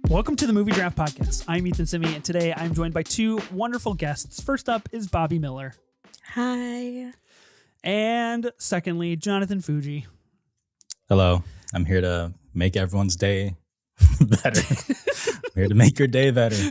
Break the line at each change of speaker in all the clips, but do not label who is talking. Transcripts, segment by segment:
Welcome to the Movie Draft Podcast. I'm Ethan Simi, and today I'm joined by two wonderful guests. First up is Bobbi Miller.
Hi.
And secondly, Jonathan Fuji.
Hello. I'm here to make everyone's day better. I'm here to make your day better.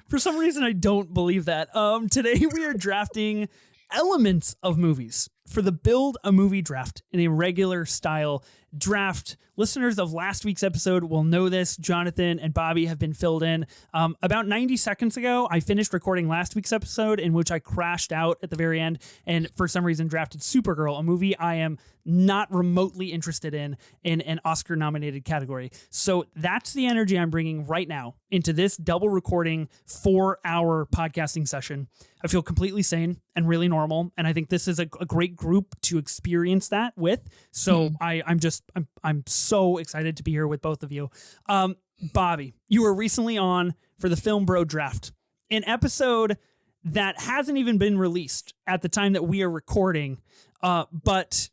For some reason, I don't believe that. Today we are drafting elements of movies for the Build a Movie Draft in a regular style draft. Listeners of last week's episode will know this. Jonathan and Bobbi have been filled in. About 90 seconds ago, I finished recording last week's episode in which I crashed out at the very end and for some reason drafted Supergirl, a movie I am not remotely interested in an Oscar-nominated category. So that's the energy I'm bringing right now into this double recording 4-hour podcasting session. I feel completely sane and really normal, and I think this is a great group to experience that with. So I'm so excited to be here with both of you. Bobbi, you were recently on for the Film Bro Draft, an episode that hasn't even been released at the time that we are recording, but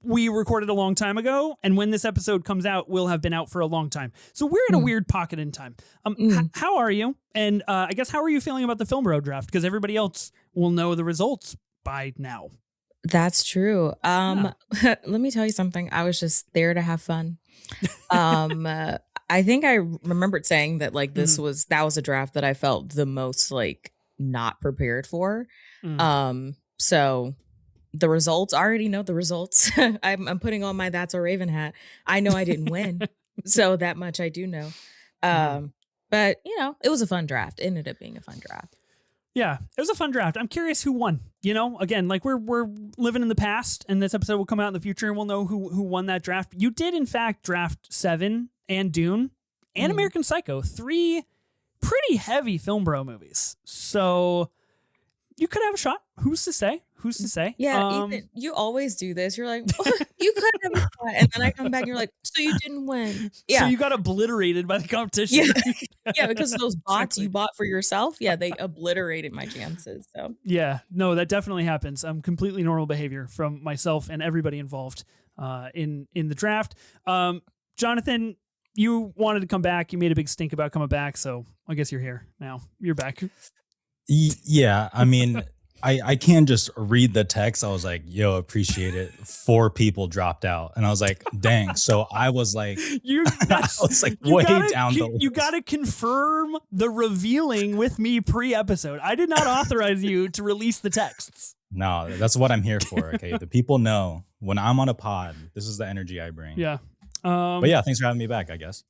we recorded a long time ago, and when this episode comes out, we'll have been out for a long time. So we're in a weird pocket in time. How are you? And I guess how are you feeling about the Film Bro Draft? Because everybody else will know the results by now.
That's true. Let me tell you something. I was just there to have fun. I think I remembered saying that like that was a draft that I felt the most like not prepared for. So the results, I already know the results. I'm putting on my That's a Raven hat. I know I didn't win. So that much I do know. But you know, it was a fun draft. It ended up being a fun draft.
Yeah, it was a fun draft. I'm curious who won. You know, again, like we're living in the past, and this episode will come out in the future, and we'll know who won that draft. You did, in fact, draft Seven and Dune and American Psycho, 3 pretty heavy Film Bro movies. So you could have a shot. Who's to say? Who's to say?
Yeah, Ethan, you always do this. You're like, you could have a shot. And then I come back and you're like, so you didn't win. Yeah.
So you got obliterated by the competition.
Yeah, because of those bots you bought for yourself. Yeah, they obliterated my chances. So
yeah, no, that definitely happens. Completely normal behavior from myself and everybody involved in the draft. Jonathan, you wanted to come back. You made a big stink about coming back. So I guess you're here now. You're back.
Yeah, I mean, I can't just read the text. I was like, yo, appreciate it. 4 people dropped out. And I was like, dang. So I was like, way down the list.
You got to confirm the revealing with me pre-episode. I did not authorize you to release the texts.
No, that's what I'm here for. Okay. The people know when I'm on a pod, this is the energy I bring.
Yeah.
But yeah, thanks for having me back, I guess.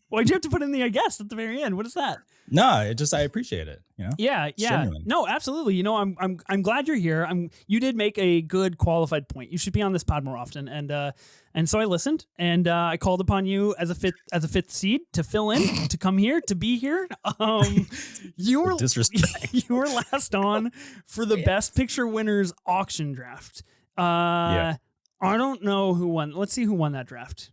Why'd you have to put in the I guess at the very end? What is that?
No, I appreciate it. You know?
Yeah.
Genuine.
No, absolutely. You know, I'm glad you're here. You did make a good qualified point. You should be on this pod more often. And so I listened, and I called upon you as a fifth seed to fill in, to come here, to be here. You were
disrespect.
You were last on for the Best Picture winners auction draft. I don't know who won. Let's see who won that draft.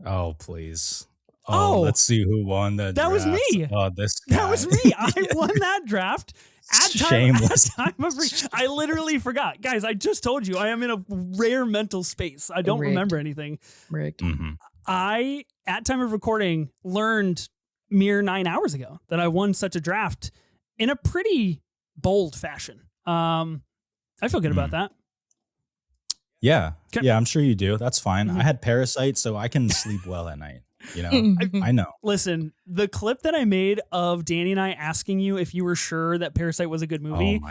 Oh, please. Let's see who won the draft.
That was me.
Oh, this guy.
That was me. I won that draft.
Shameless.
I literally forgot. Guys, I just told you I am in a rare mental space. I don't remember anything.
Rigged.
I, at time of recording, learned mere 9 hours ago that I won such a draft in a pretty bold fashion. I feel good about that.
Yeah. Yeah, I'm sure you do. That's fine. I had Parasite, so I can sleep well at night. You know, I know.
Listen, the clip that I made of Danny and I asking you if you were sure that Parasite was a good movie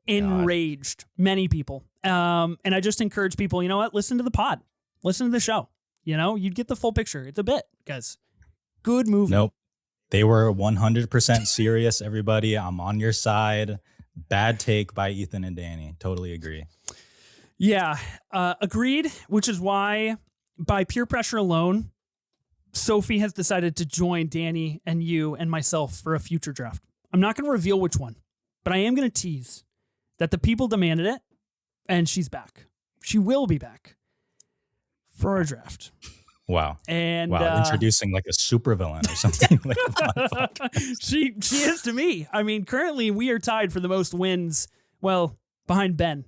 enraged many people. And I just encourage people, you know what? Listen to the pod. Listen to the show. You know, you'd get the full picture. It's a bit, guys. Good movie.
Nope. They were 100% serious, everybody. I'm on your side. Bad take by Ethan and Danny. Totally agree.
Yeah, agreed, which is why by peer pressure alone, Sophie has decided to join Danny and you and myself for a future draft. I'm not going to reveal which one, but I am going to tease that the people demanded it, and she's back. She will be back for our draft.
Wow.
And
introducing like a supervillain or something.
She is to me. I mean, currently we are tied for the most wins, well, behind Ben.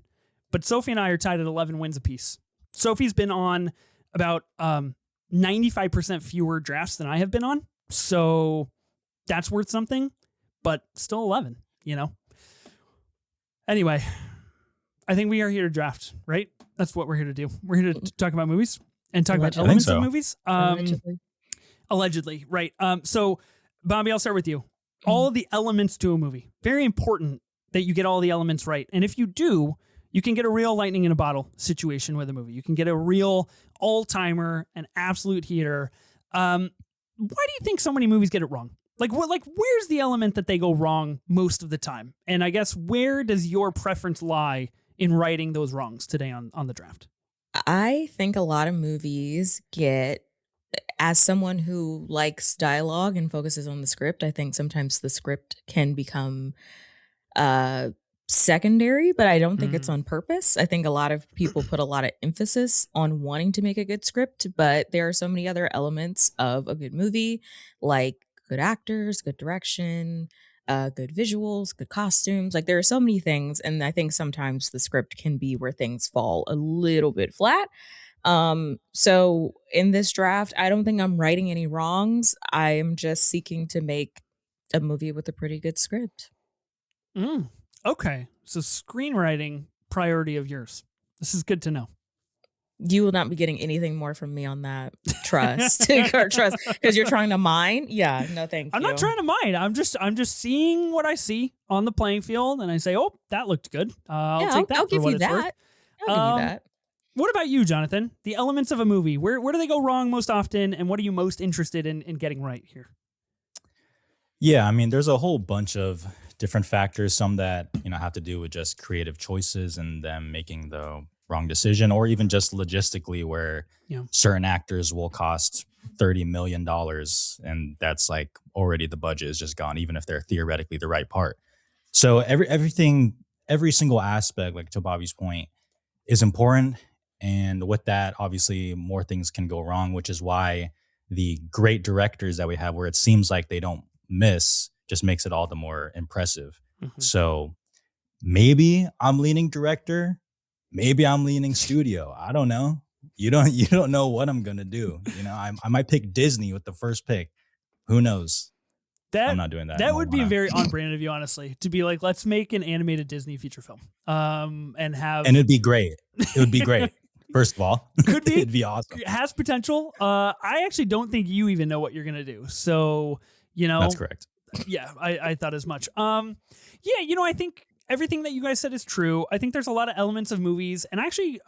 But Sophie and I are tied at 11 wins apiece. Sophie's been on about 95% fewer drafts than I have been on. So that's worth something, but still 11, you know? Anyway, I think we are here to draft, right? That's what we're here to do. We're here to talk about movies and talk about elements of movies. Allegedly, right. So, Bobbi, I'll start with you. All of the elements to a movie. Very important that you get all the elements right. And if you do, you can get a real lightning in a bottle situation with a movie. You can get a real all-timer, an absolute heater. Why do you think so many movies get it wrong? Where's the element that they go wrong most of the time? And I guess where does your preference lie in righting those wrongs today on the draft?
I think a lot of movies get, as someone who likes dialogue and focuses on the script, I think sometimes the script can become secondary, but I don't think it's on purpose. I think a lot of people put a lot of emphasis on wanting to make a good script, but there are so many other elements of a good movie, like good actors, good direction, good visuals, good costumes. Like there are so many things, and I think sometimes the script can be where things fall a little bit flat. So in this draft, I don't think I'm righting any wrongs. I am just seeking to make a movie with a pretty good script.
Okay. So screenwriting priority of yours. This is good to know.
You will not be getting anything more from me on that. Trust. Trust. Because you're trying to mine. Yeah, no thank you.
I'm not trying to mine. I'm just seeing what I see on the playing field, and I say, oh, that looked good. I'll take that.
I'll give you that. I'll give you that.
What about you, Jonathan? The elements of a movie. Where do they go wrong most often, and what are you most interested in getting right here?
Yeah, I mean, there's a whole bunch of different factors, some that, have to do with just creative choices and them making the wrong decision, or even just logistically where certain actors will cost $30 million and that's like already the budget is just gone, even if they're theoretically the right part. So every single aspect, like to Bobby's point, is important. And with that, obviously more things can go wrong, which is why the great directors that we have, where it seems like they don't miss, just makes it all the more impressive. So maybe I'm leaning director, maybe I'm leaning studio. I don't know. You don't know what I'm gonna do. I might pick Disney with the first pick. Who knows? I'm not doing that.
That would be very on brand of you, honestly, to be like, let's make an animated Disney feature film, and
it'd be great. It would be great. First of all,
could be.
It'd be awesome.
It has potential. I actually don't think you even know what you're gonna do. So
that's correct.
Yeah, I thought as much. I think everything that you guys said is true. I think there's a lot of elements of movies, and I actually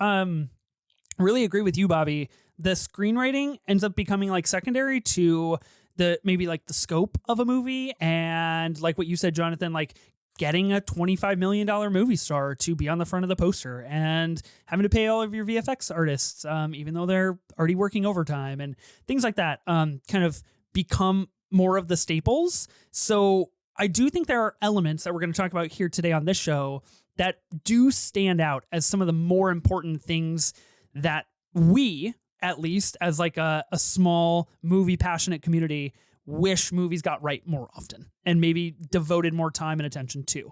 really agree with you, Bobby. The screenwriting ends up becoming like secondary to the scope of a movie, and like what you said, Jonathan, like getting a $25 million movie star to be on the front of the poster and having to pay all of your VFX artists, even though they're already working overtime and things like that, kind of become more of the staples. So I do think there are elements that we're going to talk about here today on this show that do stand out as some of the more important things that we, at least as like a small movie passionate community, wish movies got right more often and maybe devoted more time and attention to.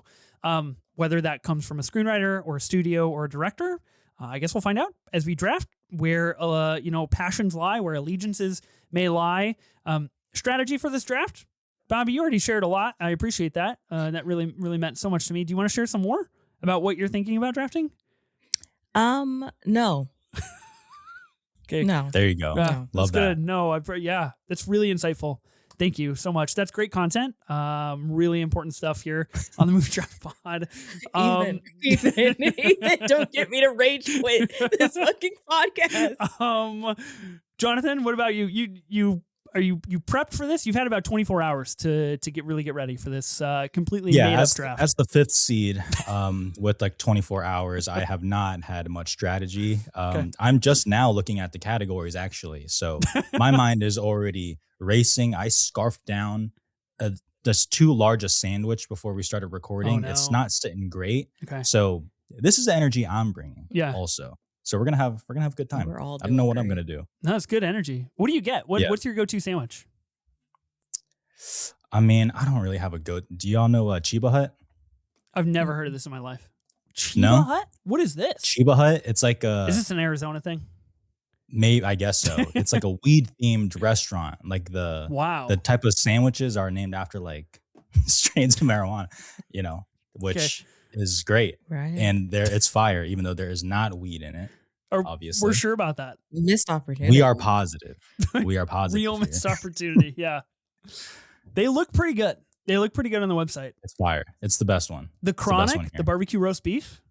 Whether that comes from a screenwriter or a studio or a director, I guess we'll find out as we draft where passions lie, where allegiances may lie. Strategy for this draft, Bobby, you already shared a lot. I appreciate that. That really, really meant so much to me. Do you want to share some more about what you're thinking about drafting?
No.
Okay.
No.
There you go. Love that.
Good. No, that's really insightful. Thank you so much. That's great content. Really important stuff here on the Movie Draft Pod.
Ethan, don't get me to rage quit this fucking podcast.
Jonathan, what about you? You prepped for this? You've had about 24 hours to get ready for this completely made up draft.
As the fifth seed, with like 24 hours, I have not had much strategy.
Okay.
I'm just now looking at the categories actually, so my mind is already racing. I scarfed down this too large a sandwich before we started recording.
Oh, no.
It's not sitting great.
Okay.
So this is the energy I'm bringing.
Yeah.
Also. So we're gonna have a good time.
We're all
I don't know what I'm gonna do.
No, it's good energy. What do you get? What's your go-to sandwich?
I mean, I don't really have a go. Do y'all know Chiba Hut?
I've never heard of this in my life.
No?
Hut? What is this?
Chiba Hut. It's like
Is this an Arizona thing?
Maybe, I guess so. It's like a weed themed restaurant. Like the type of sandwiches are named after like strains of marijuana, you know,
Okay.
which is great.
Right.
And it's fire, even though there is not weed in it. Obviously,
We're sure about that.
Missed opportunity.
we are positive. We are positive.
Real
here.
missed opportunity. Yeah. They look pretty good. They look pretty good on the website.
It's fire. It's the best one.
The
It's the best
Chronic,
one
the
here.
barbecue roast beef.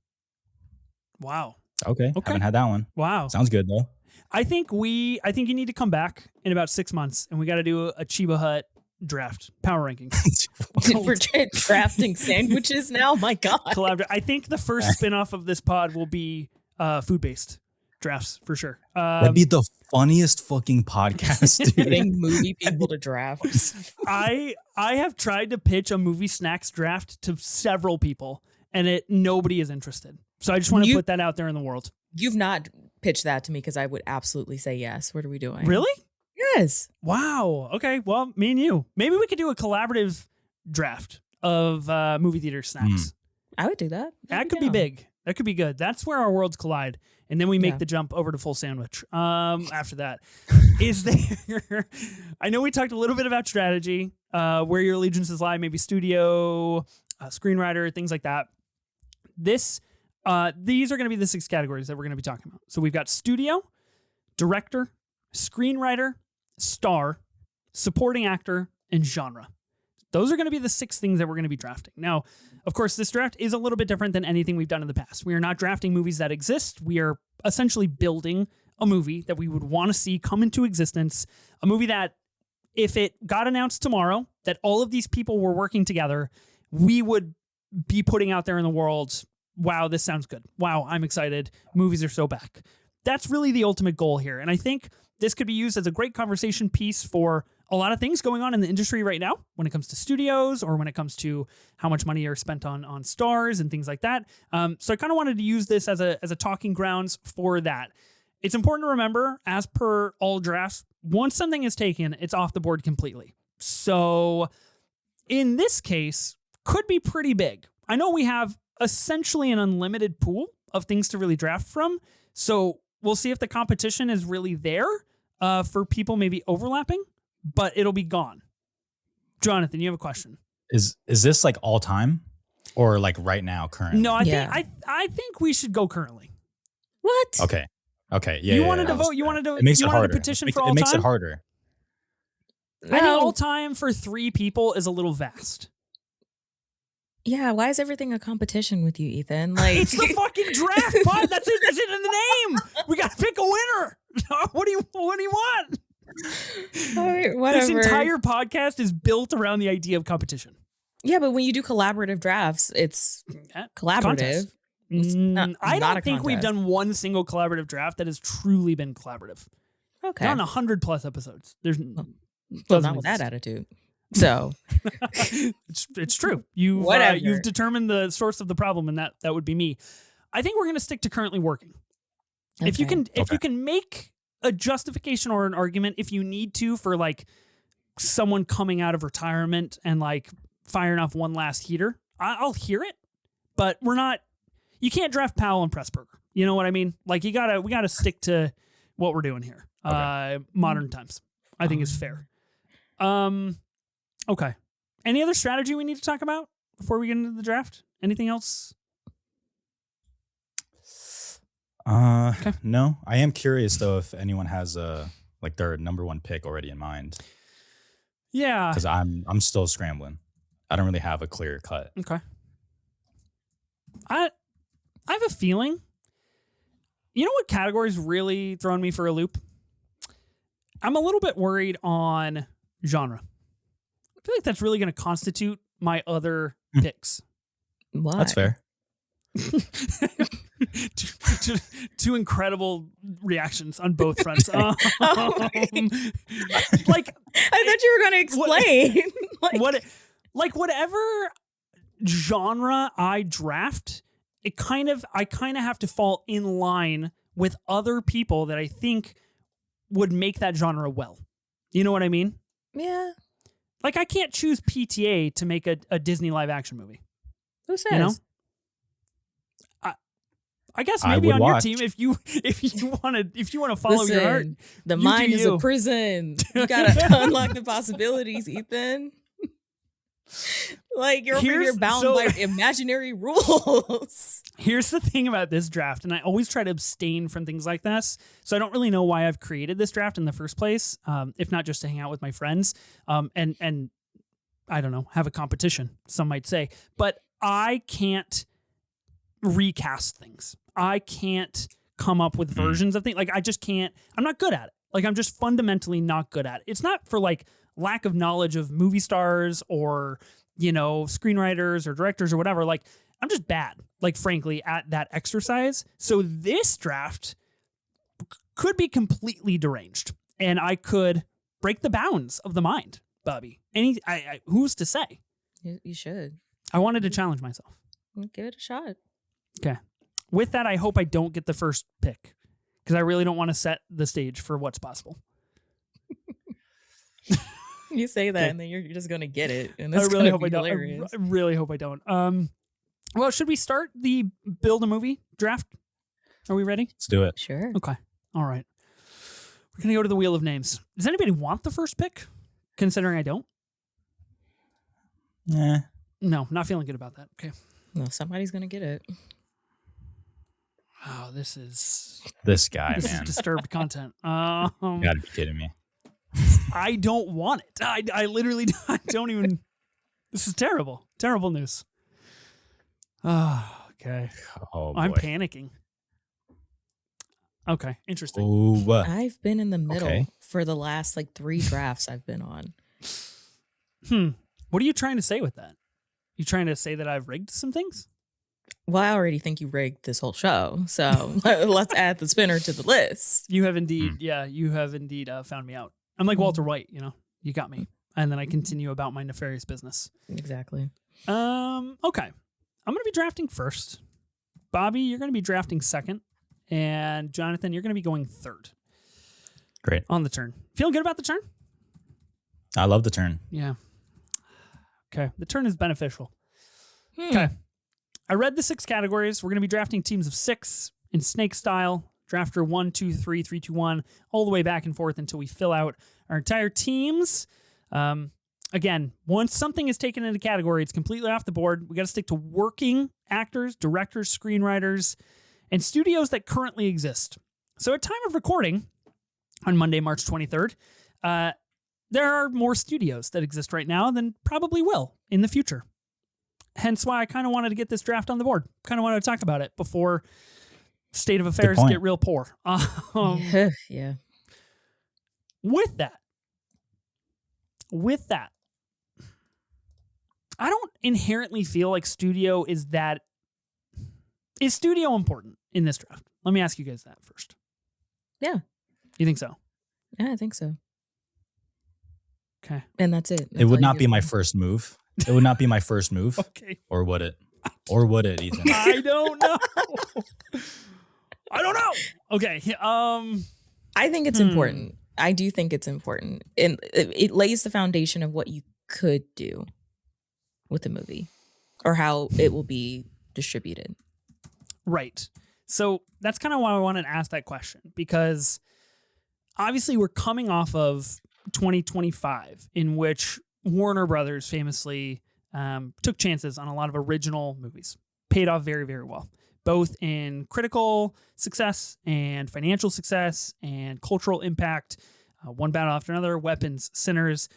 Wow.
Okay. Haven't had that one.
Wow.
Sounds good though.
I think you need to come back in about 6 months and we got to do a Chiba Hut draft power rankings.
We're drafting sandwiches now. My God.
I think the first spinoff of this pod will be food based drafts for sure.
That'd be the funniest fucking podcast, dude.
Getting movie people to draft.
I have tried to pitch a movie snacks draft to several people and nobody is interested. So I just want to put that out there in the world.
You've not pitched that to me because I would absolutely say yes. What are we doing?
Really?
Yes.
Wow. Okay. Well, me and you. Maybe we could do a collaborative draft of movie theater snacks.
I would do that.
That could be big. That could be good. That's where our worlds collide. And then we make the jump over to full sandwich. After that, is there? I know we talked a little bit about strategy, where your allegiances lie, maybe studio, screenwriter, things like that. These are going to be the 6 categories that we're going to be talking about. So we've got studio, director, screenwriter, star, supporting actor, and genre. Those are going to be the 6 things that we're going to be drafting. Now, of course, this draft is a little bit different than anything we've done in the past. We are not drafting movies that exist. We are essentially building a movie that we would want to see come into existence. A movie that, if it got announced tomorrow, that all of these people were working together, we would be putting out there in the world, wow, this sounds good. Wow, I'm excited. Movies are so back. That's really the ultimate goal here. And I think this could be used as a great conversation piece for a lot of things going on in the industry right now when it comes to studios or when it comes to how much money are spent on stars and things like that. So I kind of wanted to use this as a talking grounds for that. It's important to remember, as per all drafts, once something is taken, it's off the board completely. So in this case, could be pretty big. I know we have essentially an unlimited pool of things to really draft from. So we'll see if the competition is really there for people maybe overlapping, but it'll be gone. Jonathan, you have a question.
Is this like all time or like right now, currently?
No, I think we should go currently.
What?
Okay. Yeah.
You wanted to vote. You wanted to.
It makes
you
it
wanted
harder.
to petition for all
it makes
time.
it harder.
I think all time for 3 people is a little vast.
Yeah, why is everything a competition with you, Ethan? Like,
it's the fucking draft pod. That's it. That's it in the name. We got to pick a winner. What do you want?
All right, whatever.
This entire podcast is built around the idea of competition.
Yeah, but when you do collaborative drafts, it's collaborative.
I don't think we've done one single collaborative draft that has truly been collaborative.
Okay.
Done 100+ episodes. There's
not with that attitude. So
it's true. You've determined the source of the problem, and that would be me. I think we're going to stick to currently working. Okay. If you can make a justification or an argument, if you need to, for like someone coming out of retirement and like firing off one last heater, I'll hear it. But we're not. You can't draft Powell and Pressburger. You know what I mean? Like we gotta stick to what we're doing here. Okay. Modern times, I think is fair. Okay. Any other strategy we need to talk about before we get into the draft? Anything else?
Okay. No. I am curious though if anyone has like their number 1 pick already in mind.
Yeah.
Because I'm still scrambling. I don't really have a clear cut.
Okay. I have a feeling. You know what category's really thrown me for a loop? I'm a little bit worried on genre. I feel like that's really going to constitute my other picks.
Why?
That's fair.
two incredible reactions on both fronts. Like,
I thought you were going to explain.
Whatever genre I draft, I kind of have to fall in line with other people that I think would make that genre well. You know what I mean?
Yeah.
Like, I can't choose PTA to make a Disney live action movie.
Who says?
You know? I guess
I
maybe
would
on
watch.
your team if you want to follow your heart.
Listen, the
you
mind
do
is
you.
a prison. You gotta unlock the possibilities, Ethan. Like you're over here bound by imaginary rules.
Here's the thing about this draft, and I always try to abstain from things like this. So I don't really know why I've created this draft in the first place, if not just to hang out with my friends, and I don't know, have a competition, some might say. But I can't recast things. I can't come up with versions of things. Like I just can't. I'm not good at it. Like I'm just fundamentally not good at it. It's not for like lack of knowledge of movie stars or, you know, screenwriters or directors or whatever. Like I'm just bad, like frankly, at that exercise. So this draft could be completely deranged and I could break the bounds of the mind, Bobbi. Who's to say?
You should.
I wanted to challenge myself.
Give it a shot.
Okay. With that, I hope I don't get the first pick because I really don't want to set the stage for what's possible.
You say that,
okay.
and then you're just gonna get it, and
I
it's
really
gonna
hope
be
I don't.
hilarious.
I really hope I don't. Well, should we start the build a movie draft? Are we ready?
Let's do it.
Sure.
Okay. All right. We're gonna go to the wheel of names. Does anybody want the first pick? Considering I don't.
Yeah.
No, not feeling good about that. Okay.
No, somebody's gonna get it.
Oh, this is
this
is
man.
disturbed content.
You gotta be kidding me.
I don't want it. I literally I don't even. This is terrible. Terrible news. Oh, okay.
Oh boy.
I'm panicking. Okay, interesting.
Ooh,
I've been in the middle
Okay.
for the last like 3 drafts I've been on.
What are you trying to say with that? You trying to say that I've rigged some things?
Well, I already think you rigged this whole show, so let's add the spinner to the list.
You have indeed, you have indeed found me out. I'm like Walter White, you know. You got me, and then I continue about my nefarious business.
Exactly.
Okay, I'm gonna be drafting first. Bobbi, you're gonna be drafting second, and Jonathan, you're gonna be going third.
Great.
On the turn. Feeling good about the turn?
I love the turn.
Yeah. Okay, the turn is beneficial. Okay. I read the 6 categories. We're going to be drafting teams of 6 in snake style. Drafter 1, 2, 3, 3, 2, 1, all the way back and forth until we fill out our entire teams. Again, once something is taken into category, it's completely off the board. We got to stick to working actors, directors, screenwriters, and studios that currently exist. So at time of recording, on Monday, March 23rd, there are more studios that exist right now than probably will in the future. Hence why I kind of wanted to get this draft on the board. Kind of wanted to talk about it before state of affairs get real poor.
Yeah.
With that, I don't inherently feel like studio is studio important in this draft? Let me ask you guys that first.
Yeah.
You think so?
Yeah, I think so.
Okay.
And that's it.
It would not be my first move. It would not be my first move.
Okay.
Or would it? Or would it, Ethan?
I don't know. I don't know. Okay.
I think it's important. I do think it's important. And it lays the foundation of what you could do with the movie or how it will be distributed.
Right. So that's kind of why I wanted to ask that question, because obviously we're coming off of 2025, in which Warner Brothers famously took chances on a lot of original movies. Paid off very, very well, both in critical success and financial success and cultural impact. One battle after another, Weapons, Sinners.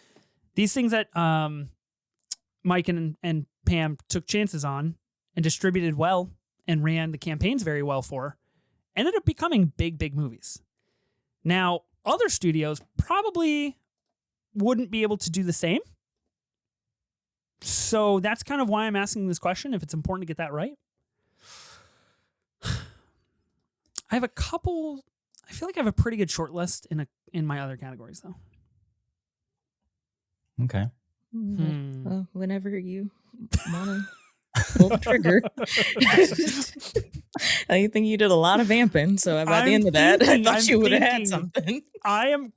These things that Mike and Pam took chances on and distributed well and ran the campaigns very well for, ended up becoming big, big movies. Now, other studios probably wouldn't be able to do the same. So that's kind of why I'm asking this question, if it's important to get that right. I have a couple. I feel like I have a pretty good short list in my other categories, though.
Okay.
Well, whenever you want to pull the trigger. I think you did a lot of vamping, so by the end of that, I thought you would have had something. I am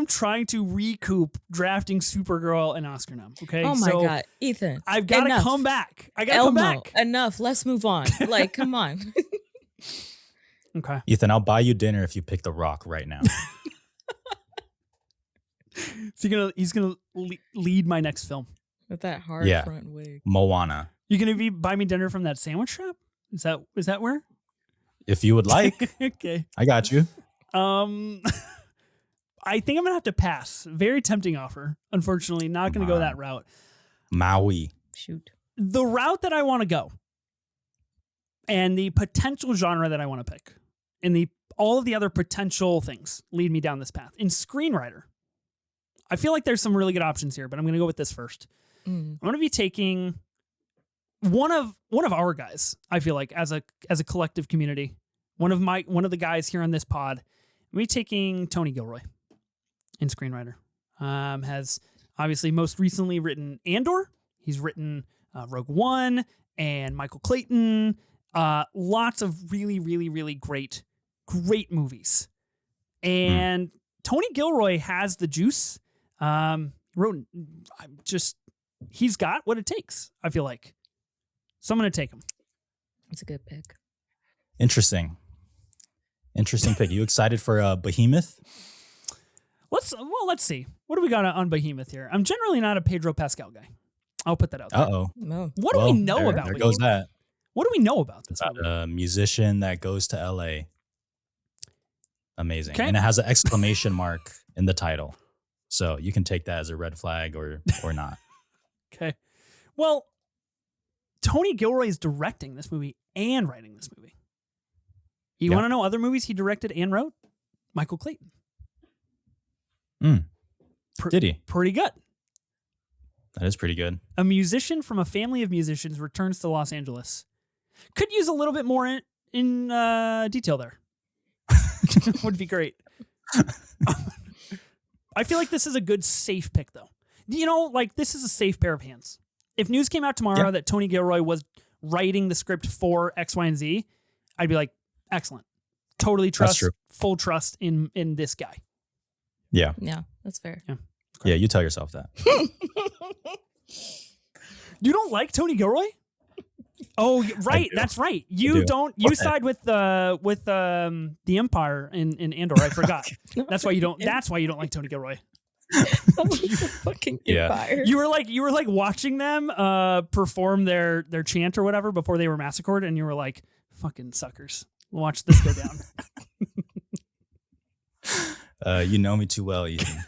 trying to recoup drafting Supergirl and Oscar nom. Okay. Oh my God, Ethan!
I've got to come back. I got to come back.
Enough. Let's move on. Like, come on.
Okay.
Ethan, I'll buy you dinner if you pick The Rock right now.
So he's gonna lead my next film
with that hard front wig.
Moana.
You gonna buy me dinner from that sandwich shop? Is that where?
If you would like.
Okay.
I got you.
I think I'm gonna have to pass. Very tempting offer. Unfortunately, not gonna go that route.
Maui.
Shoot.
The route that I want to go, and the potential genre that I want to pick, and all of the other potential things lead me down this path. In screenwriter, I feel like there's some really good options here, but I'm gonna go with this first. I'm gonna be taking one of our guys. I feel like as a collective community, one of the guys here on this pod. I'm gonna be taking Tony Gilroy in screenwriter. Has obviously most recently written Andor. He's written Rogue One and Michael Clayton. Lots of really, really, really great movies. And Tony Gilroy has the juice. He's got what it takes, I feel like. So I'm going to take him.
That's a good pick.
Interesting pick. You excited for Behemoth?
Let's see. What do we got on Behemoth here? I'm generally not a Pedro Pascal guy. I'll put that out there.
Uh-oh.
No.
What do we know about
there
Behemoth?
goes that.
What do we know about this movie?
A musician that goes to LA. Amazing.
Okay.
And it has an exclamation mark in the title. So you can take that as a red flag or not.
Okay. Well, Tony Gilroy is directing this movie and writing this movie. You want to know other movies he directed and wrote? Michael Clayton.
Did he?
Pretty good.
That is pretty good.
A musician from a family of musicians returns to Los Angeles. Could use a little bit more in detail there. Would be great. I feel like this is a good safe pick, though. This is a safe pair of hands. If news came out tomorrow that Tony Gilroy was writing the script for X, Y, and Z, I'd be like, excellent. Totally full trust in this guy.
Yeah.
Yeah, that's fair.
Yeah.
Okay. Yeah, you tell yourself that.
You don't like Tony Gilroy? Oh, right. That's right. You don't. You side with the Empire in Andor. I forgot. That's why you don't. That's why you don't like Tony Gilroy.
Fucking Empire.
You were like watching them perform their chant or whatever before they were massacred, and you were like, "Fucking suckers! Watch this go down."
You know me too well, Ethan.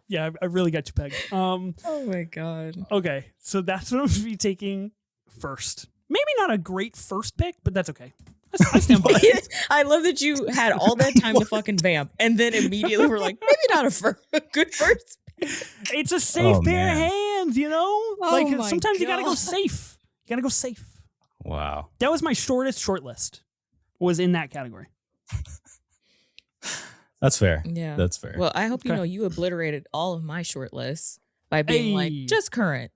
Yeah, I really got you pegged.
Oh my god.
Okay, so that's what I'm going to be taking first. Maybe not a great first pick, but that's okay. I stand by it.
I love that you had all that time to fucking vamp, and then immediately we're like, maybe not a good first pick.
It's a safe pair of hands, sometimes you gotta go safe. You gotta go safe.
Wow.
That was my shortest short list. Was in that category.
That's fair.
Yeah.
That's fair.
Well, I hope you obliterated all of my short lists by being like, just current.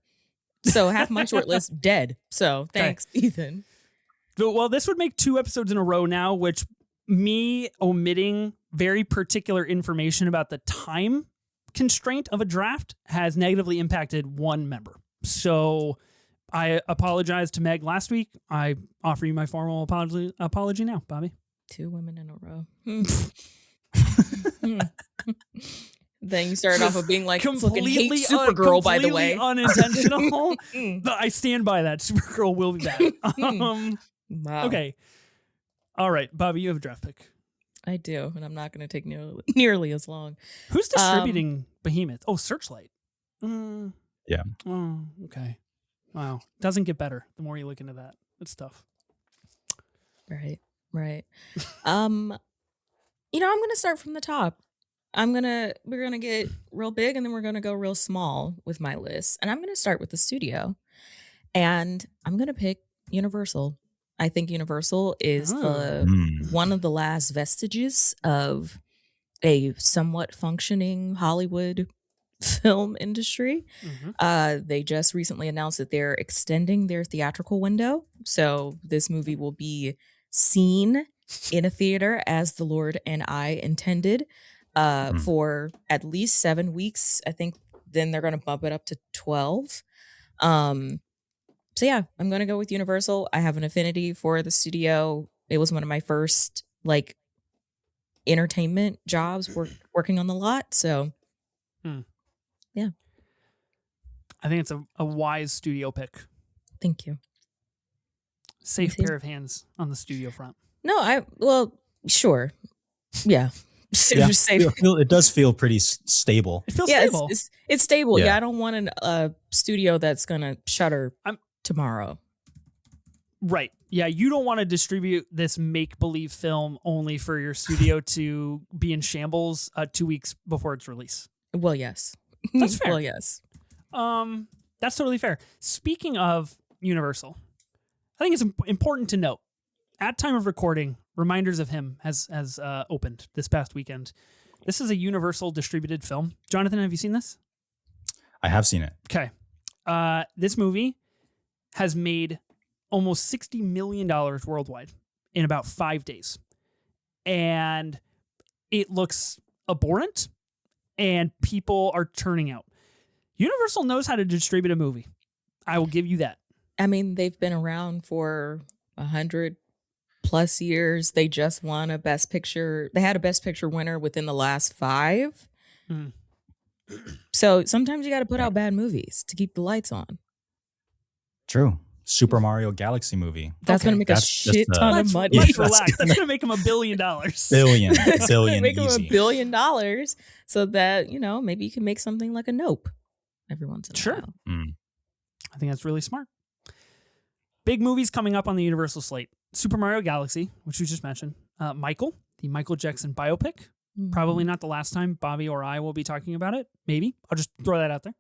So half my short list dead. So thanks, Ethan.
Well, this would make 2 episodes in a row now, which me omitting very particular information about the time constraint of a draft has negatively impacted one member. So I apologized to Meg last week. I offer you my formal apology now, Bobby.
2 women in a row. Then you started off with being like, fucking hate Supergirl, by the way.
Unintentional. But I stand by that. Supergirl will be back.
Wow.
Okay. All right, Bobby, you have a draft pick.
I do, and I'm not going to take nearly as long.
Who's distributing Behemoth? Oh, Searchlight.
Yeah.
Oh, okay. Wow. Doesn't get better the more you look into that. It's tough.
Right. I'm going to start from the top. We're going to get real big, and then we're going to go real small with my list. And I'm going to start with the studio. And I'm going to pick Universal. I think Universal is one of the last vestiges of a somewhat functioning Hollywood film industry. They just recently announced that they're extending their theatrical window. So this movie will be seen in a theater as the Lord and I intended for at least 7 weeks. I think then they're going to bump it up to 12. So yeah, I'm going to go with Universal. I have an affinity for the studio. It was one of my first like entertainment jobs working on the lot. So yeah.
I think it's a wise studio pick.
Thank you.
Safe pair of hands on the studio front.
No, sure. Yeah.
Yeah, it does feel pretty stable.
It feels stable.
It's stable. Yeah, I don't want a studio that's gonna shutter tomorrow.
Right. Yeah, you don't want to distribute this make-believe film only for your studio to be in shambles 2 weeks before its release.
Well, yes.
That's fair.
Well, yes.
That's totally fair. Speaking of Universal, I think it's important to note, at time of recording, Reminders of Him has opened this past weekend. This is a Universal distributed film. Jonathan, have you seen this?
I have seen it.
Okay. This movie has made almost $60 million worldwide in about 5 days. And it looks abhorrent, and people are turning out. Universal knows how to distribute a movie. I will give you that.
I mean, they've been around for 100+ years. They just won a Best Picture. They had a Best Picture winner within the last 5. So sometimes you got to put out bad movies to keep the lights on.
True. Super Mario Galaxy movie.
That's going to make a shit ton of money.
Let's relax. That's going to make them $1 billion.
Billion.
Make them $1 billion so that, maybe you can make something like a Nope every once in a while.
I think that's really smart. Big movies coming up on the Universal slate. Super Mario Galaxy, which we just mentioned. Michael, the Michael Jackson biopic. Probably not the last time Bobbi or I will be talking about it. Maybe. I'll just throw that out there.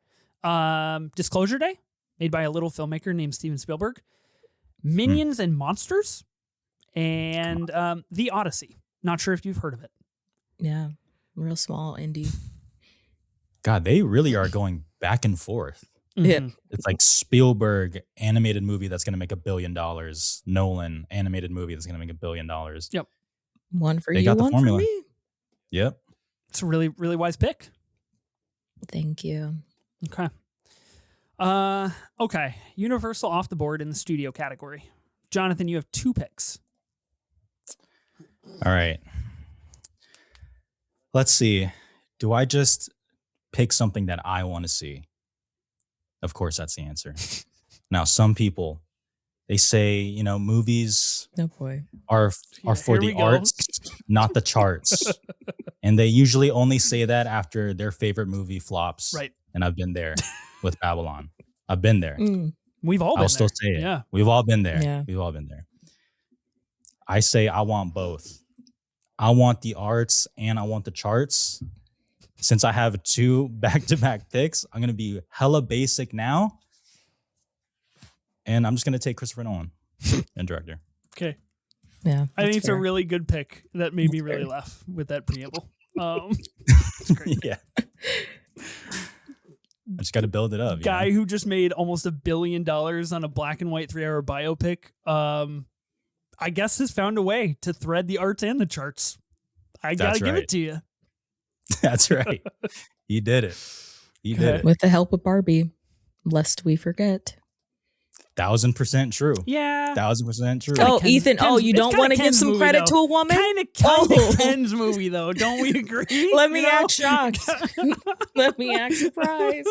Disclosure Day, made by a little filmmaker named Steven Spielberg. Minions and Monsters. And The Odyssey. Not sure if you've heard of it.
Yeah. Real small indie.
God, they really are going back and forth.
Yeah.
It's like Spielberg animated movie that's going to make $1 billion. Nolan animated movie that's going to make $1 billion.
Yep.
One for you, one for me.
Yep.
It's a really, really wise pick.
Thank you.
Okay. Okay. Universal off the board in the studio category. Jonathan, you have 2 picks.
All right. Let's see. Do I just pick something that I want to see? Of course, that's the answer. Now, some people, they say, movies are for the arts, not the charts. And they usually only say that after their favorite movie flops.
Right.
And I've been there with Babylon. I've been there.
We've all been there.
I'll still say it.
Yeah.
We've all been there.
Yeah.
We've all been there. I say I want both. I want the arts and I want the charts. Since I have 2 back-to-back picks, I'm going to be hella basic now. And I'm just going to take Christopher Nolan and director.
Okay.
Yeah.
I think it's a really good pick that made me really laugh with that preamble. It's great.
Yeah. I just got to build it up.
Guy who just made almost $1 billion on a black and white 3-hour biopic, I guess has found a way to thread the arts and the charts. I got to give it to you.
That's right. He did it. He did it.
With the help of Barbie, lest we forget.
1000% true.
Yeah.
1000% true.
Oh, Ethan. You don't want to give some credit to a woman?
Kind of Ken's movie, though. Don't we agree?
Let me act shocked. Let me act surprised.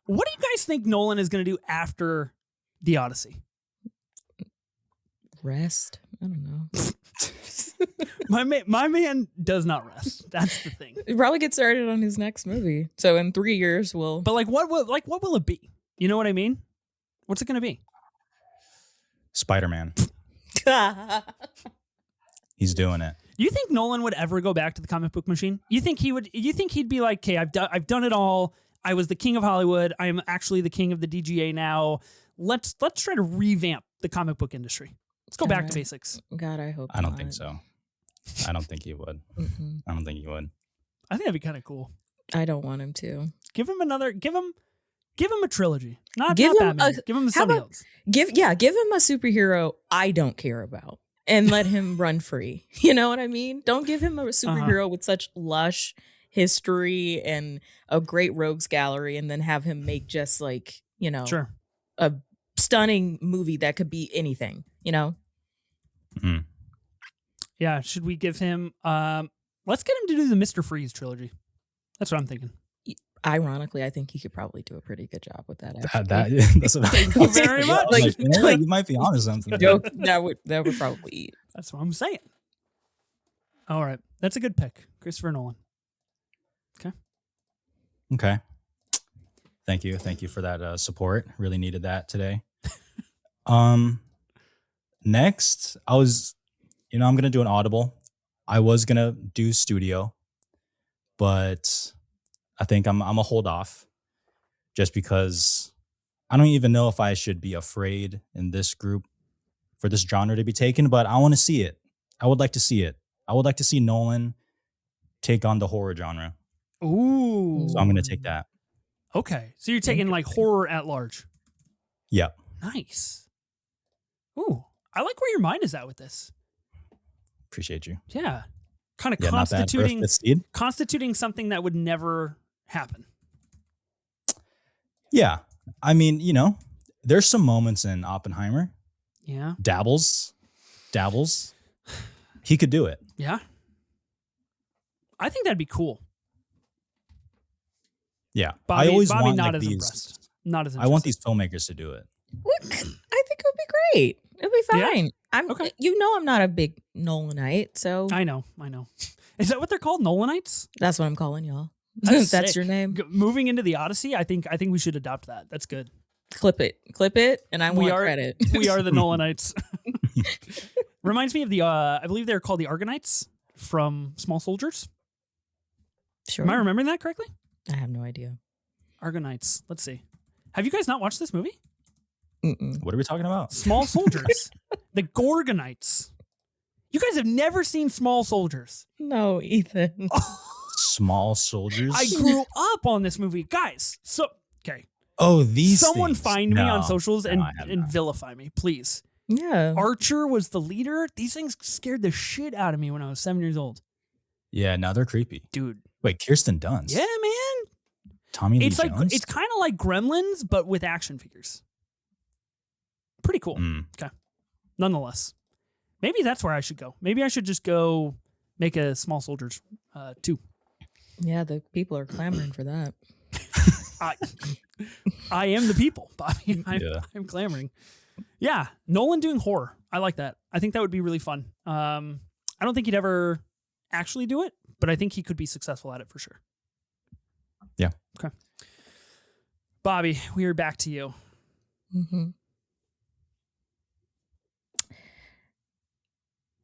What do you guys think Nolan is going to do after The Odyssey?
Rest. I don't know.
My man does not rest. That's the thing.
He'll probably get started on his next movie. So in 3 years, we'll.
But what will it be? You know what I mean? What's it going to be?
Spider-Man. He's doing it.
Do you think Nolan would ever go back to the comic book machine? You think he would? You think he'd be like, "Okay, I've done it all. I was the king of Hollywood. I am actually the king of the DGA now. Let's try to revamp the comic book industry. Let's go back to basics."
God, I hope.
I don't think so. I don't think he would. I don't think he would.
I think that'd be kind of cool.
I don't want him to.
Give him a trilogy. Not Batman. Give him somebody else.
Give him a superhero I don't care about and let him run free. You know what I mean? Don't give him a superhero with such lush history and a great rogues gallery and then have him make just like,
Sure.
a stunning movie that could be anything,
Mm.
Yeah, should we give him? Let's get him to do the Mr. Freeze trilogy. That's what I'm thinking.
Ironically, I think he could probably do a pretty good job with that.
That's what
Thank you very much.
You might be onto something.
Joke, that would probably eat.
That's what I'm saying. All right, that's a good pick, Christopher Nolan.
Okay. Thank you for that support. Really needed that today. Next, I'm gonna do an audible. I was gonna do studio, but I think I'm a hold off, just because I don't even know if I should be afraid in this group for this genre to be taken, but I want to see it. I would like to see it. I would like to see Nolan take on the horror genre.
Ooh.
So I'm gonna take that.
Okay. So you're taking like horror at large.
Yeah.
Nice. Ooh. I like where your mind is at with this.
Appreciate you.
Yeah. Kind of
Yeah, not bad for a fifth seed.
constituting something that would never happen.
Yeah. I mean, there's some moments in Oppenheimer.
Yeah.
Dabbles. He could do it.
Yeah. I think that'd be cool.
Yeah.
Bobbi,
I always
Bobbi
want
not
like
as
these.
impressed. Not as
I
interested.
want these filmmakers to do it.
I think it would be great. It'll be fine.
Yeah? Okay.
I'm not a big Nolanite, so
I know. Is that what they're called? Nolanites?
that's what I'm calling y'all.
That's
That's
sick.
your name.
Moving into the Odyssey, I think we should adopt that. That's good.
Clip it, and I want credit.
We are the Nolanites. Reminds me of the I believe they're called the Argonites from Small Soldiers.
Sure.
Am I remembering that correctly?
I have no idea.
Argonites. Let's see. Have you guys not watched this movie?
Mm-mm.
What are we talking about?
Small Soldiers. The Gorgonites. You guys have never seen Small Soldiers.
No, Ethan.
Small Soldiers.
I grew up on this movie. Guys, okay.
Oh, these.
Someone
things.
find me on
No.
socials
No,
and
I have not.
vilify me, please.
Yeah.
Archer was the leader. These things scared the shit out of me when I was 7 years old.
Yeah, now they're creepy.
Dude.
Wait, Kirsten Dunst.
Yeah, man.
Tommy Lee
It's like
Jones.
it's kind of like Gremlins, but with action figures. Pretty cool. Okay. Nonetheless, maybe that's where I should go. Maybe I should just go make a Small Soldiers 2.
Yeah, the people are clamoring for that.
I am the people, Bobby. I'm clamoring. Yeah, Nolan doing horror. I like that. I think that would be really fun. I don't think he'd ever actually do it, but I think he could be successful at it for sure.
Yeah.
Okay. Bobby, we are back to you.
Mm-hmm.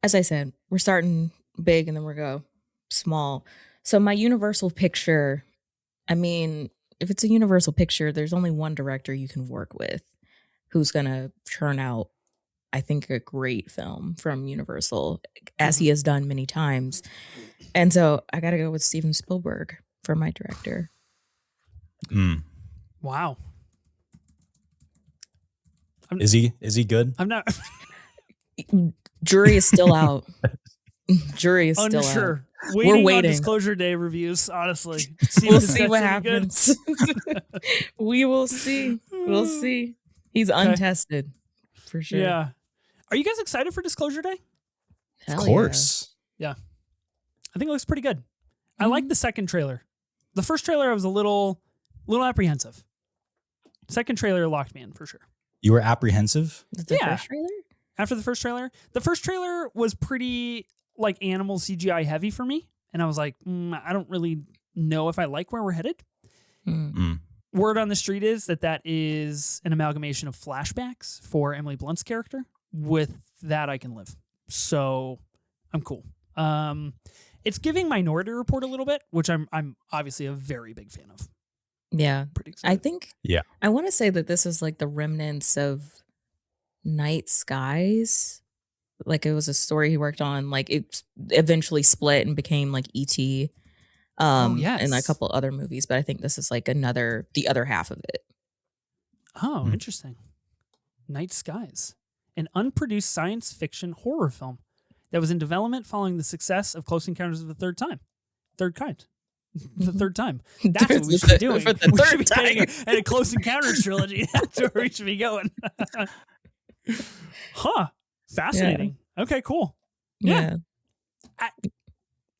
As I said, we're starting big and then we're go small. So my universal picture, I mean, if it's a universal picture, there's only one director you can work with who's going to churn out, I think, a great film from Universal, as he has done many times. And so I got to go with Steven Spielberg for my director.
Wow.
Is he good?
I'm not
Jury is still out. Jury is still
unsure.
out.
We're
waiting.
on Disclosure Day reviews, honestly.
We'll see what happens. We will see. We'll see. He's untested for sure.
Yeah. Are you guys excited for Disclosure Day?
Hell
Of course.
Yeah. I think it looks pretty good. I like the second trailer. The first trailer I was a little apprehensive. Second trailer locked me in for sure.
You were apprehensive?
The first trailer?
After the first trailer was pretty like animal CGI heavy for me. And I was like, I don't really know if I like where we're headed. Word on the street is that is an amalgamation of flashbacks for Emily Blunt's character. With that, I can live. So I'm cool. It's giving Minority Report a little bit, which I'm obviously a very big fan of.
Yeah.
Pretty excited.
I think, I want to say that this is like the remnants of Night Skies. Like it was a story he worked on. Like it eventually split and became like E.T. And a couple other movies. But I think this is like the other half of it.
Oh, interesting. Night Skies, an unproduced science fiction horror film that was in development following the success of Close Encounters of the Third Kind. The third time. That's what we should be doing.
For the
we
third
should be
time.
getting a Close Encounters trilogy. That's where we should be going. Fascinating. Okay, cool. Yeah.
Yeah.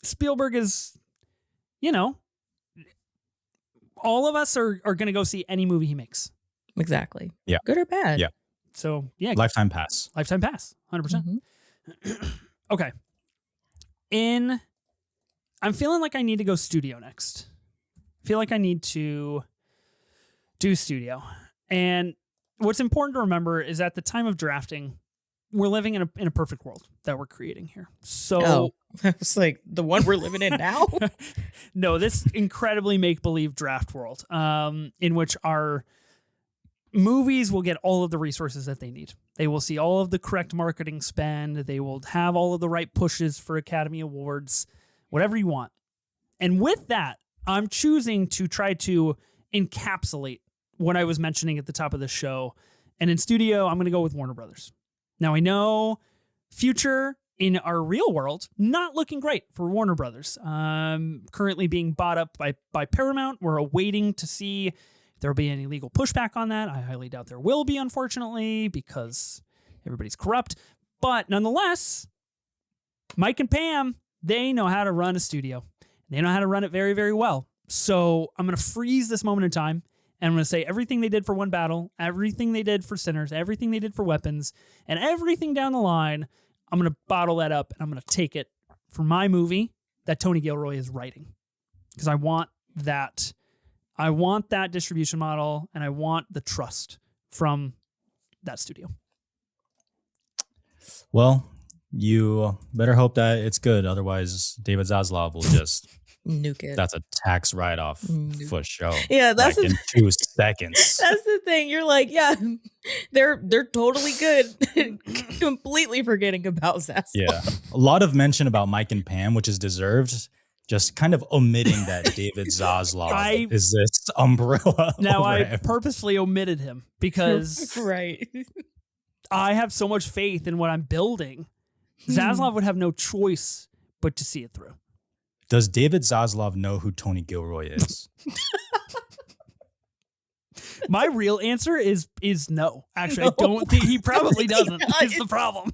Spielberg is, you know, all of us are going to go see any movie he makes.
Exactly.
Yeah.
Good or bad.
Yeah.
So, yeah.
Lifetime pass.
Lifetime pass. 100%. Okay. I'm feeling like I need to go studio next. I feel like I need to do studio. And what's important to remember is at the time of drafting, we're living in a perfect world that we're creating here. So
it's like the one we're living in now.
No, this incredibly make-believe draft world, in which our movies will get all of the resources that they need. They will see all of the correct marketing spend. They will have all of the right pushes for Academy Awards, whatever you want. And with that, I'm choosing to try to encapsulate what I was mentioning at the top of the show. And in studio, I'm going to go with Warner Brothers. Now, I know future in our real world, not looking great for Warner Brothers. Currently being bought up by Paramount. We're awaiting to see if there'll be any legal pushback on that. I highly doubt there will be, unfortunately, because everybody's corrupt. But nonetheless, Mike and Pam, they know how to run a studio. They know how to run it very, very well. So I'm going to freeze this moment in time. And I'm going to say everything they did for One Battle, everything they did for Sinners, everything they did for Weapons, and everything down the line, I'm going to bottle that up and I'm going to take it for my movie that Tony Gilroy is writing. Because I want that distribution model and I want the trust from that studio.
Well, you better hope that it's good. Otherwise, David Zaslav will just
nuke it.
That's a tax write-off for sure.
Yeah, that's
like in 2 seconds.
That's the thing. You're like, yeah, they're totally good. Completely forgetting about Zaslav.
Yeah, a lot of mention about Mike and Pam, which is deserved. Just kind of omitting that David Zaslav is this umbrella.
Now I purposely omitted him because
right.
I have so much faith in what I'm building. Zaslav would have no choice but to see it through.
Does David Zaslav know who Tony Gilroy is?
My real answer is no. Actually, I don't think he probably doesn't. Is the problem.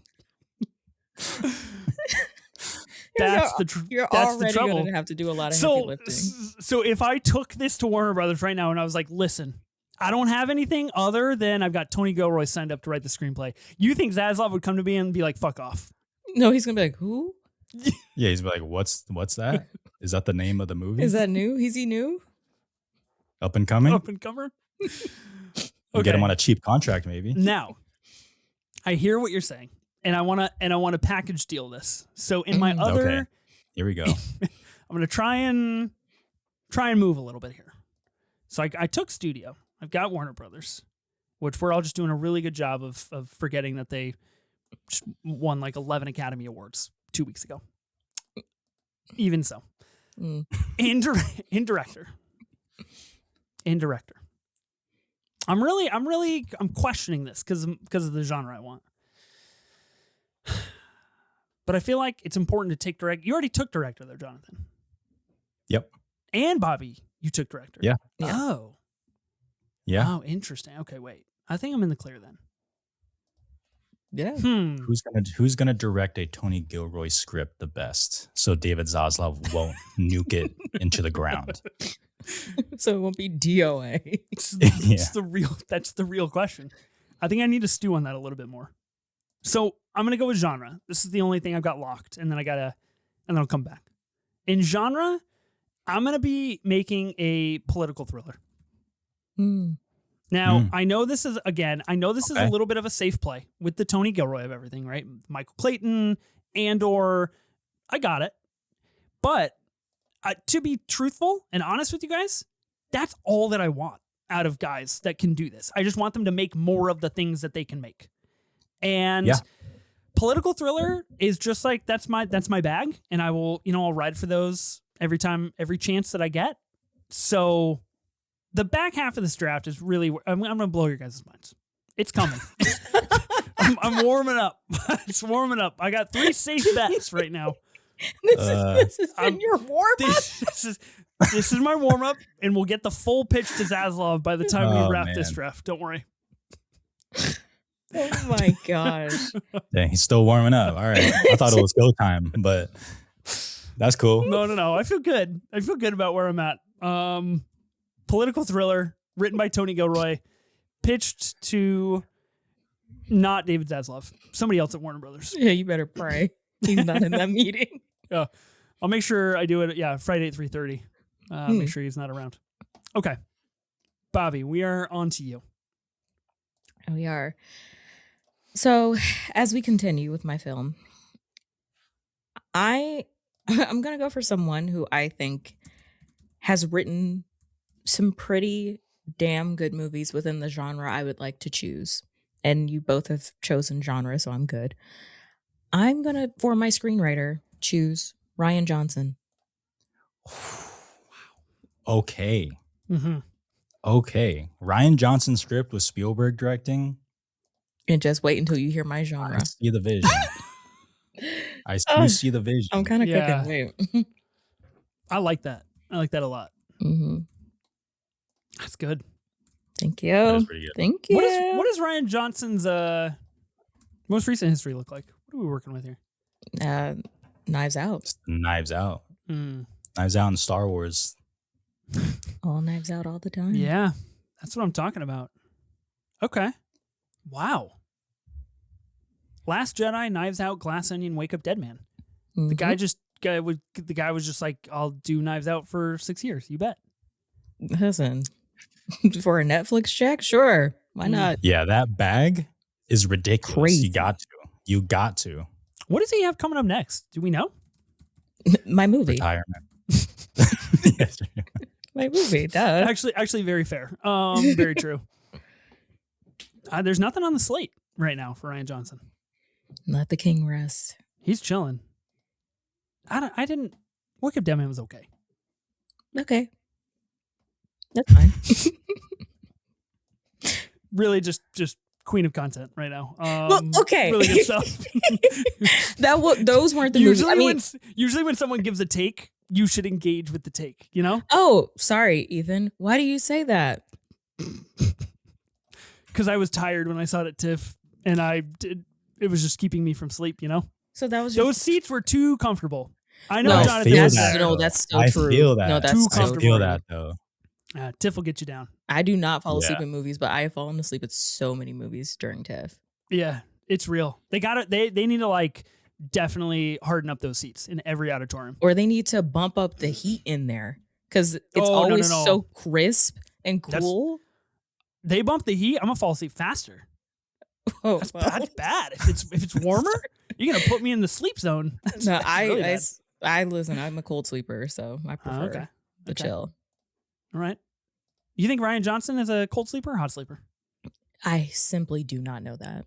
That's the trouble.
You're already going to have to do a lot of heavy lifting.
So if I took this to Warner Brothers right now and I was like, listen, I don't have anything other than I've got Tony Gilroy signed up to write the screenplay. You think Zaslav would come to me and be like, fuck off?
No, he's going to be like, who?
Yeah, he's like, what's that? Is that the name of the movie?
Is that new? Is he new?
Up and coming?
Up and comer?
Okay. Get him on a cheap contract, maybe.
Now, I hear what you're saying, and I want to package deal this. So in my other,
okay. Here we go.
I'm gonna try and move a little bit here. So I took studio. I've got Warner Brothers, which we're all just doing a really good job of forgetting that they just won like 11 Academy Awards 2 weeks ago. Even so, in director. I'm questioning this because of the genre I want. But I feel like it's important to take direct. You already took director there, Jonathan.
Yep.
And Bobby, you took director.
Yeah.
Oh.
Yeah.
Oh, interesting. Okay, wait. I think I'm in the clear then.
Yeah.
Who's gonna direct a Tony Gilroy script the best so David Zaslav won't nuke it into the ground?
So it won't be DOA.
That's the real question. I think I need to stew on that a little bit more. So I'm gonna go with genre. This is the only thing I've got locked, and then I'll come back. In genre, I'm gonna be making a political thriller. Now, I know this is a little bit of a safe play with the Tony Gilroy of everything, right? Michael Clayton, Andor, I got it. But to be truthful and honest with you guys, that's all that I want out of guys that can do this. I just want them to make more of the things that they can make. And political thriller is just like, that's my bag. And I will, I'll ride for those every chance that I get. So the back half of this draft is really, I'm going to blow your guys' minds. It's coming. I'm warming up. It's warming up. I got 3 safe bets right now.
This has been your warm-up?
This is my warm-up, and we'll get the full pitch to Zaslav by the time we wrap this draft. Don't worry.
Oh my gosh.
Dang, he's still warming up. All right. I thought it was go time, but that's cool.
No. I feel good. I feel good about where I'm at. Political thriller written by Tony Gilroy, pitched to not David Zaslav, somebody else at Warner Brothers.
Yeah, you better pray he's not in that meeting.
Yeah, I'll make sure I do it. Yeah, Friday at 3:30. Make sure he's not around. Okay, Bobbi, we are on to you.
We are. So, as we continue with my film, I'm gonna go for someone who I think has written some pretty damn good movies within the genre I would like to choose. And you both have chosen genre, so I'm good. I'm gonna, for my screenwriter, choose Rian Johnson.
Okay.
Mm-hmm.
Okay. Rian Johnson's script with Spielberg directing.
And just wait until you hear my genre.
I see the vision. see the vision.
I'm kind of cooking. Wait.
I like that. I like that a lot.
Mm-hmm.
That's good.
Thank you.
That is pretty good.
Thank you.
What does Rian Johnson's most recent history look like? What are we working with here?
Knives Out.
It's Knives Out. Knives Out and Star Wars.
All Knives Out all the time.
Yeah, that's what I'm talking about. Okay. Wow. Last Jedi, Knives Out, Glass Onion, Wake Up Dead Man.
Mm-hmm.
The guy was just like, I'll do Knives Out for 6 years. You bet.
Listen, for a Netflix check, sure. Why not?
Yeah, that bag is ridiculous.
Crazy.
You got to.
What does he have coming up next? Do we know?
My movie.
Retirement. Yes.
My movie, duh.
Actually, very fair. Very true. There's nothing on the slate right now for Rian Johnson.
Let the king rest.
He's chilling. Wake Up Dead Man was okay.
Okay. That's fine.
Really just queen of content right now.
Well, okay.
Really good stuff.
Those weren't the movies.
Usually when someone gives a take, you should engage with the take, you know?
Oh, sorry, Ethan. Why do you say that?
Because I was tired when I saw it at TIFF, and it was just keeping me from sleep, you know?
So that was
those seats were too comfortable. I know,
no,
Jonathan.
That's so true.
I feel that.
No, that's
too
so
comfortable.
I feel that though.
TIFF will get you down.
I do not fall asleep in movies, but I have fallen asleep at so many movies during TIFF.
Yeah, it's real. They got it. They need to like definitely harden up those seats in every auditorium,
or they need to bump up the heat in there because it's always so crisp and cool.
They bump the heat. I'm gonna fall asleep faster.
Oh,
that's bad. If it's warmer, you're gonna put me in the sleep zone.
No, I listen. I'm a cold sleeper, so I prefer the chill.
All right. You think Rian Johnson is a cold sleeper or hot sleeper?
I simply do not know that.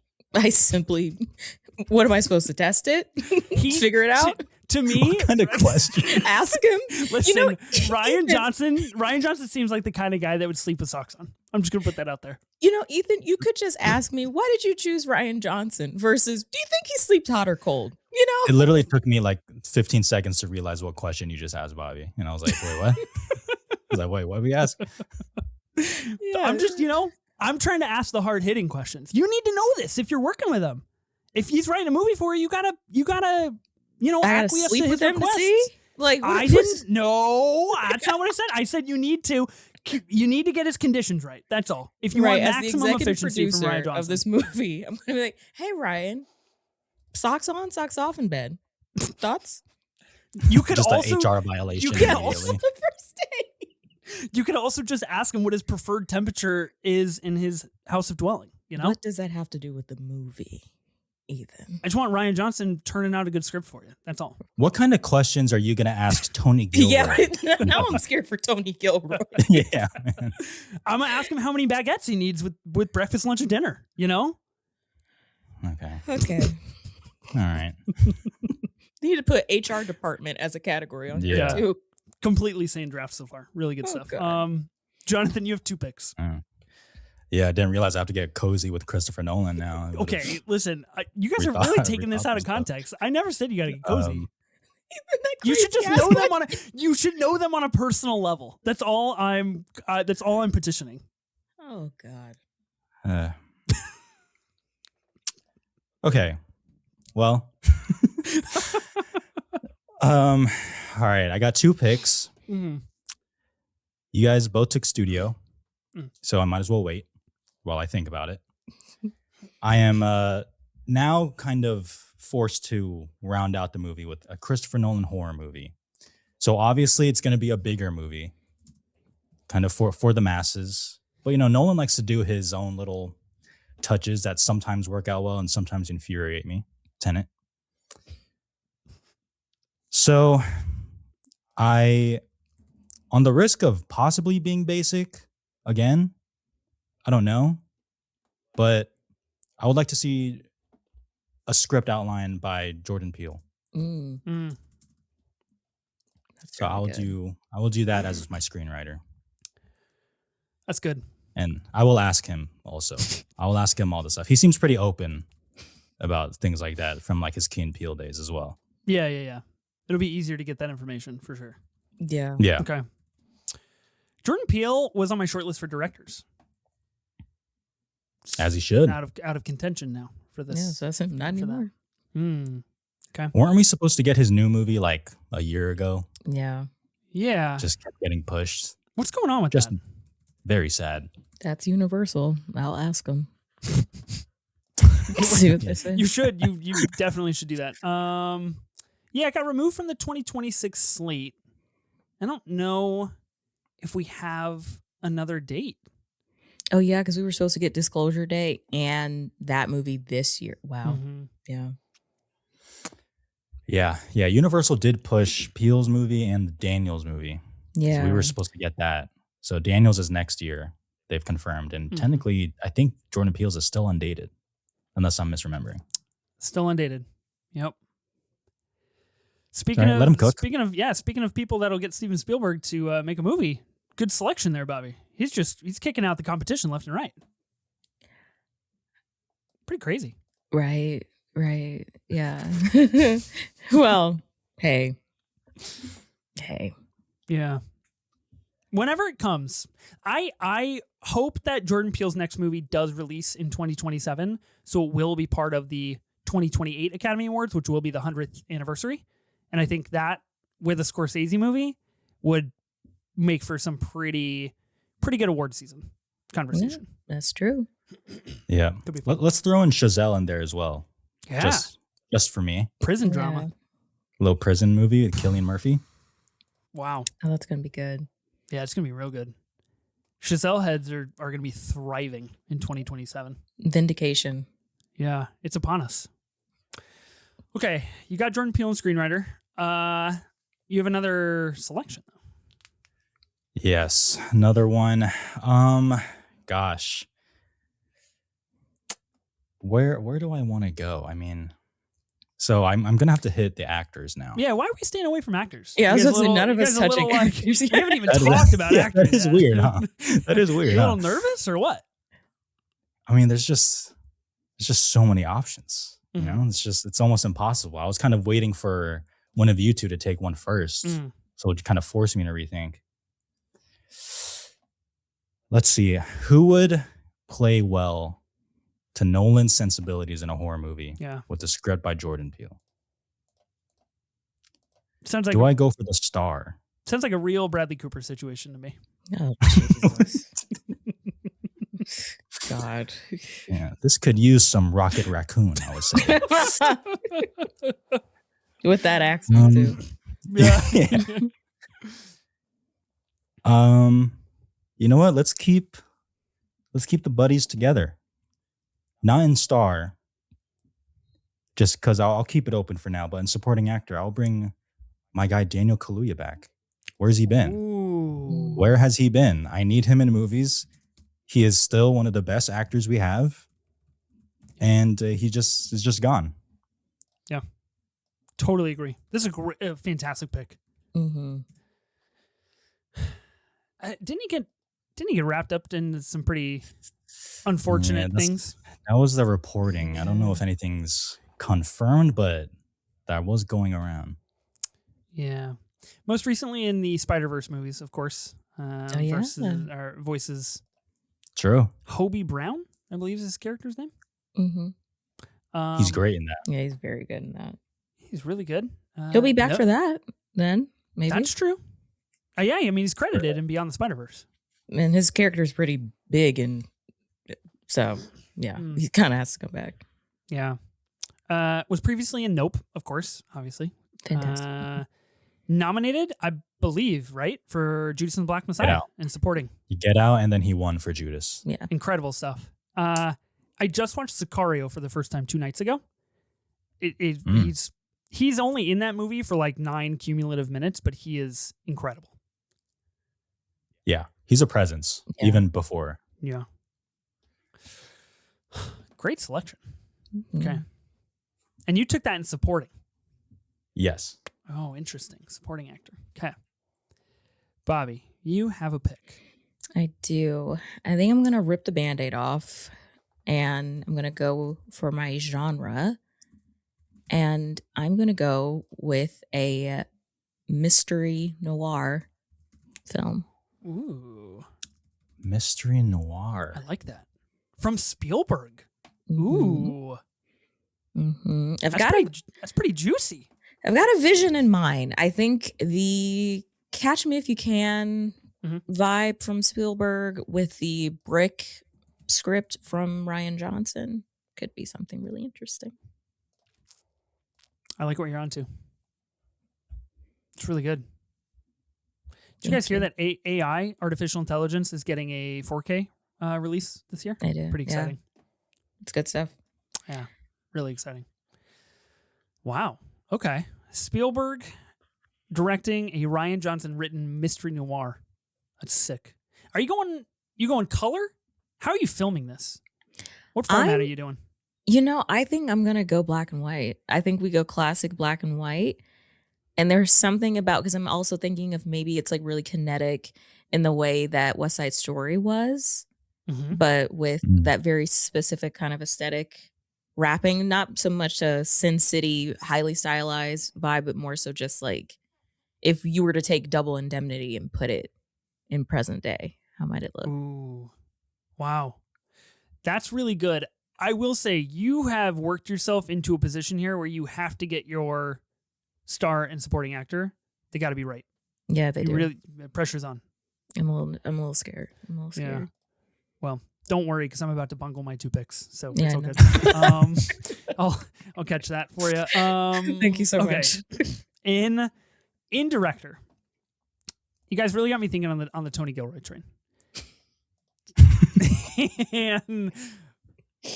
What am I supposed to test it? Figure it out?
To me,
what kind of question?
Ask him.
Listen, Rian Johnson seems like the kind of guy that would sleep with socks on. I'm just gonna put that out there.
You know, Ethan, you could just ask me, why did you choose Rian Johnson versus do you think he sleeps hot or cold? You know?
It literally took me like 15 seconds to realize what question you just asked, Bobbi. And I was like, wait, what? I was like, wait, what did we ask?
Yeah. I'm trying to ask the hard hitting questions. You need to know this if you're working with him. If he's writing a movie for you, you gotta
I gotta sleep with him to see. Like
I didn't. No, that's not what I said. I said you need to get his conditions right. That's all. If you want maximum efficiency from Rian Johnson
of this movie, I'm gonna be like, hey Ryan, socks on, socks off in bed. Thoughts?
You could
just
also
an HR violation.
You could also the first day. You could also just ask him what his preferred temperature is in his house of dwelling. You know,
what does that have to do with the movie, Ethan?
I just want Rian Johnson turning out a good script for you. That's all.
What kind of questions are you going to ask Tony Gilroy?
Yeah, now I'm scared for Tony Gilroy.
Yeah, man.
I'm gonna ask him how many baguettes he needs with breakfast, lunch, and dinner. You know?
Okay.
All right.
You need to put HR department as a category on here too.
Completely sane draft so far. Really good stuff.
God.
Jonathan, you have 2 picks.
Yeah, I didn't realize I have to get cozy with Christopher Nolan now.
Okay, listen, you guys are really taking this out of context. I never said you got to get cozy. You should just know them you should know them on a personal level. That's all I'm petitioning.
Oh God.
Okay. Well, all right. I got 2 picks.
Mm-hmm.
You guys both took studio,
Mm.
so I might as well wait while I think about it. I am now kind of forced to round out the movie with a Christopher Nolan horror movie. So obviously it's going to be a bigger movie, kind of for the masses. But Nolan likes to do his own little touches that sometimes work out well and sometimes infuriate me. Tenet. So on the risk of possibly being basic again, I don't know, but I would like to see a script outline by Jordan Peele.
That's
So I will do that as my screenwriter.
That's good.
And I will ask him also. I will ask him all the stuff. He seems pretty open about things like that from like his Key and Peele days as well.
Yeah. It'll be easier to get that information for sure.
Yeah.
Okay. Jordan Peele was on my short list for directors.
As he should.
Out of contention now for this.
Yeah, so that's not anymore.
Okay.
Weren't we supposed to get his new movie like a year ago?
Yeah.
Yeah.
Just kept getting pushed.
What's going on with that?
Very sad.
That's Universal. I'll ask them. See what they say.
You should. You definitely should do that. Yeah, it got removed from the 2026 slate. I don't know if we have another date.
Oh, yeah, because we were supposed to get Disclosure Day and that movie this year. Wow.
Mm-hmm.
Yeah.
Yeah. Universal did push Peele's movie and Daniel's movie.
Yeah.
So we were supposed to get that. So Daniel's is next year. They've confirmed. And technically, I think Jordan Peele's is still undated, unless I'm misremembering.
Still undated. Yep.
Let him cook.
Speaking of people that'll get Steven Spielberg to make a movie, good selection there, Bobby. He's kicking out the competition left and right. Pretty crazy.
Right. Yeah. Well, hey.
Yeah. Whenever it comes, I hope that Jordan Peele's next movie does release in 2027, so it will be part of the 2028 Academy Awards, which will be the 100th anniversary. And I think that with a Scorsese movie would make for some pretty good award season conversation.
Yeah, that's true.
Yeah. Let's throw in Chazelle in there as well.
Yeah.
Just for me.
Prison drama.
A little prison movie with Cillian Murphy.
Wow.
Oh, that's going to be good.
Yeah, it's going to be real good. Chazelle heads are going to be thriving in 2027.
Vindication.
Yeah, it's upon us. Okay, you got Jordan Peele and screenwriter. You have another selection, though.
Yes, another one. Gosh. Where do I want to go? I mean, so I'm gonna have to hit the actors now.
Yeah, why are we staying away from actors?
Yeah, I was going to say none of us touching actors.
We haven't even talked about actors.
That is weird, huh? That is weird.
You're a little nervous or what?
I mean, there's just so many options. You know, it's almost impossible. I was kind of waiting for one of you two to take one first, so it kind of forced me to rethink. Let's see, who would play well to Nolan's sensibilities in a horror movie with a script by Jordan Peele?
Sounds like.
Do I go for the star?
Sounds like a real Bradley Cooper situation to me.
Oh, Jesus. God.
Yeah, this could use some Rocket Raccoon, I would say.
With that accent, too.
Yeah.
You know what? Let's keep the buddies together. Not in star, just because I'll keep it open for now. But in supporting actor, I'll bring my guy Daniel Kaluuya back. Where's he been?
Ooh.
Where has he been? I need him in movies. He is still one of the best actors we have, and he is just gone.
Yeah, totally agree. This is a fantastic pick.
Mm-hmm.
Didn't he get wrapped up in some pretty unfortunate things?
That was the reporting. I don't know if anything's confirmed, but that was going around.
Yeah. Most recently in the Spider-Verse movies, of course. Voices.
True.
Hobie Brown, I believe is his character's name.
Mm-hmm.
He's great in that.
Yeah, he's very good in that.
He's really good.
He'll be back for that then, maybe.
That's true. Yeah, I mean, he's credited in Beyond the Spider-Verse.
And his character is pretty big, and so, yeah, he kind of has to come back.
Yeah. Was previously in Nope, of course, obviously.
Fantastic.
Nominated, I believe, right, for Judas and the Black Messiah and supporting.
He Get Out, and then he won for Judas.
Yeah.
Incredible stuff. I just watched Sicario for the first time 2 nights ago. He's only in that movie for like 9 cumulative minutes, but he is incredible.
Yeah, he's a presence, even before.
Yeah. Great selection.
Mm-hmm.
Okay. And you took that in supporting.
Yes.
Oh, interesting. Supporting actor. Okay. Bobbi, you have a pick.
I do. I think I'm going to rip the Band-Aid off, and I'm going to go for my genre. And I'm going to go with a mystery noir film.
Ooh.
Mystery noir.
I like that. From Spielberg. Ooh.
Mm-hmm.
That's pretty juicy.
I've got a vision in mind. I think the Catch Me If You Can vibe from Spielberg with the Brick script from Rian Johnson could be something really interesting.
I like what you're onto. It's really good. Did you guys hear that AI, artificial intelligence, is getting a 4K release this year?
I do.
Pretty exciting.
Yeah. It's good stuff.
Yeah, really exciting. Wow. Okay. Spielberg directing a Rian Johnson written mystery noir. That's sick. Are you going color? How are you filming this? What format are you doing?
I think I'm going to go black and white. I think we go classic black and white. And there's something about, because I'm also thinking of maybe it's like really kinetic in the way that West Side Story was, but with that very specific kind of aesthetic wrapping, not so much a Sin City highly stylized vibe, but more so just like if you were to take Double Indemnity and put it in present day, how might it look?
Ooh, wow. That's really good. I will say you have worked yourself into a position here where you have to get your star and supporting actor. They got to be right.
Yeah, they do. Really,
pressure's on.
I'm a little scared.
Yeah. Well, don't worry, because I'm about to bungle my 2 picks, so
yeah,
it's all good. I'll catch that for you.
Thank you so much.
In director, you guys really got me thinking on the Tony Gilroy train. And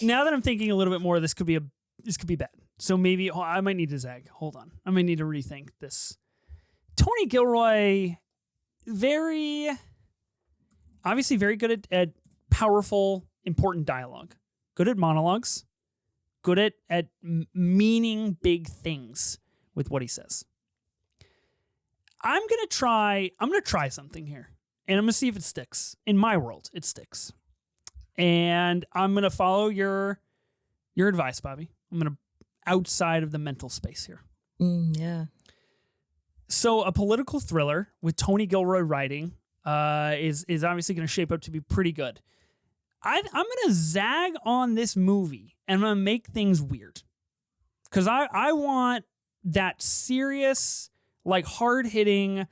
now that I'm thinking a little bit more, this could be bad. So maybe I might need to zag. Hold on, I might need to rethink this. Tony Gilroy, obviously very good at powerful, important dialogue. Good at monologues. Good at meaning big things with what he says. I'm gonna try something here, and I'm gonna see if it sticks. In my world, it sticks. And I'm gonna follow your advice, Bobbi. I'm gonna outside of the mental space here.
Yeah.
So a political thriller with Tony Gilroy writing is obviously going to shape up to be pretty good. I'm going to zag on this movie and I'm going to make things weird. Because I want that serious, like hard-hitting,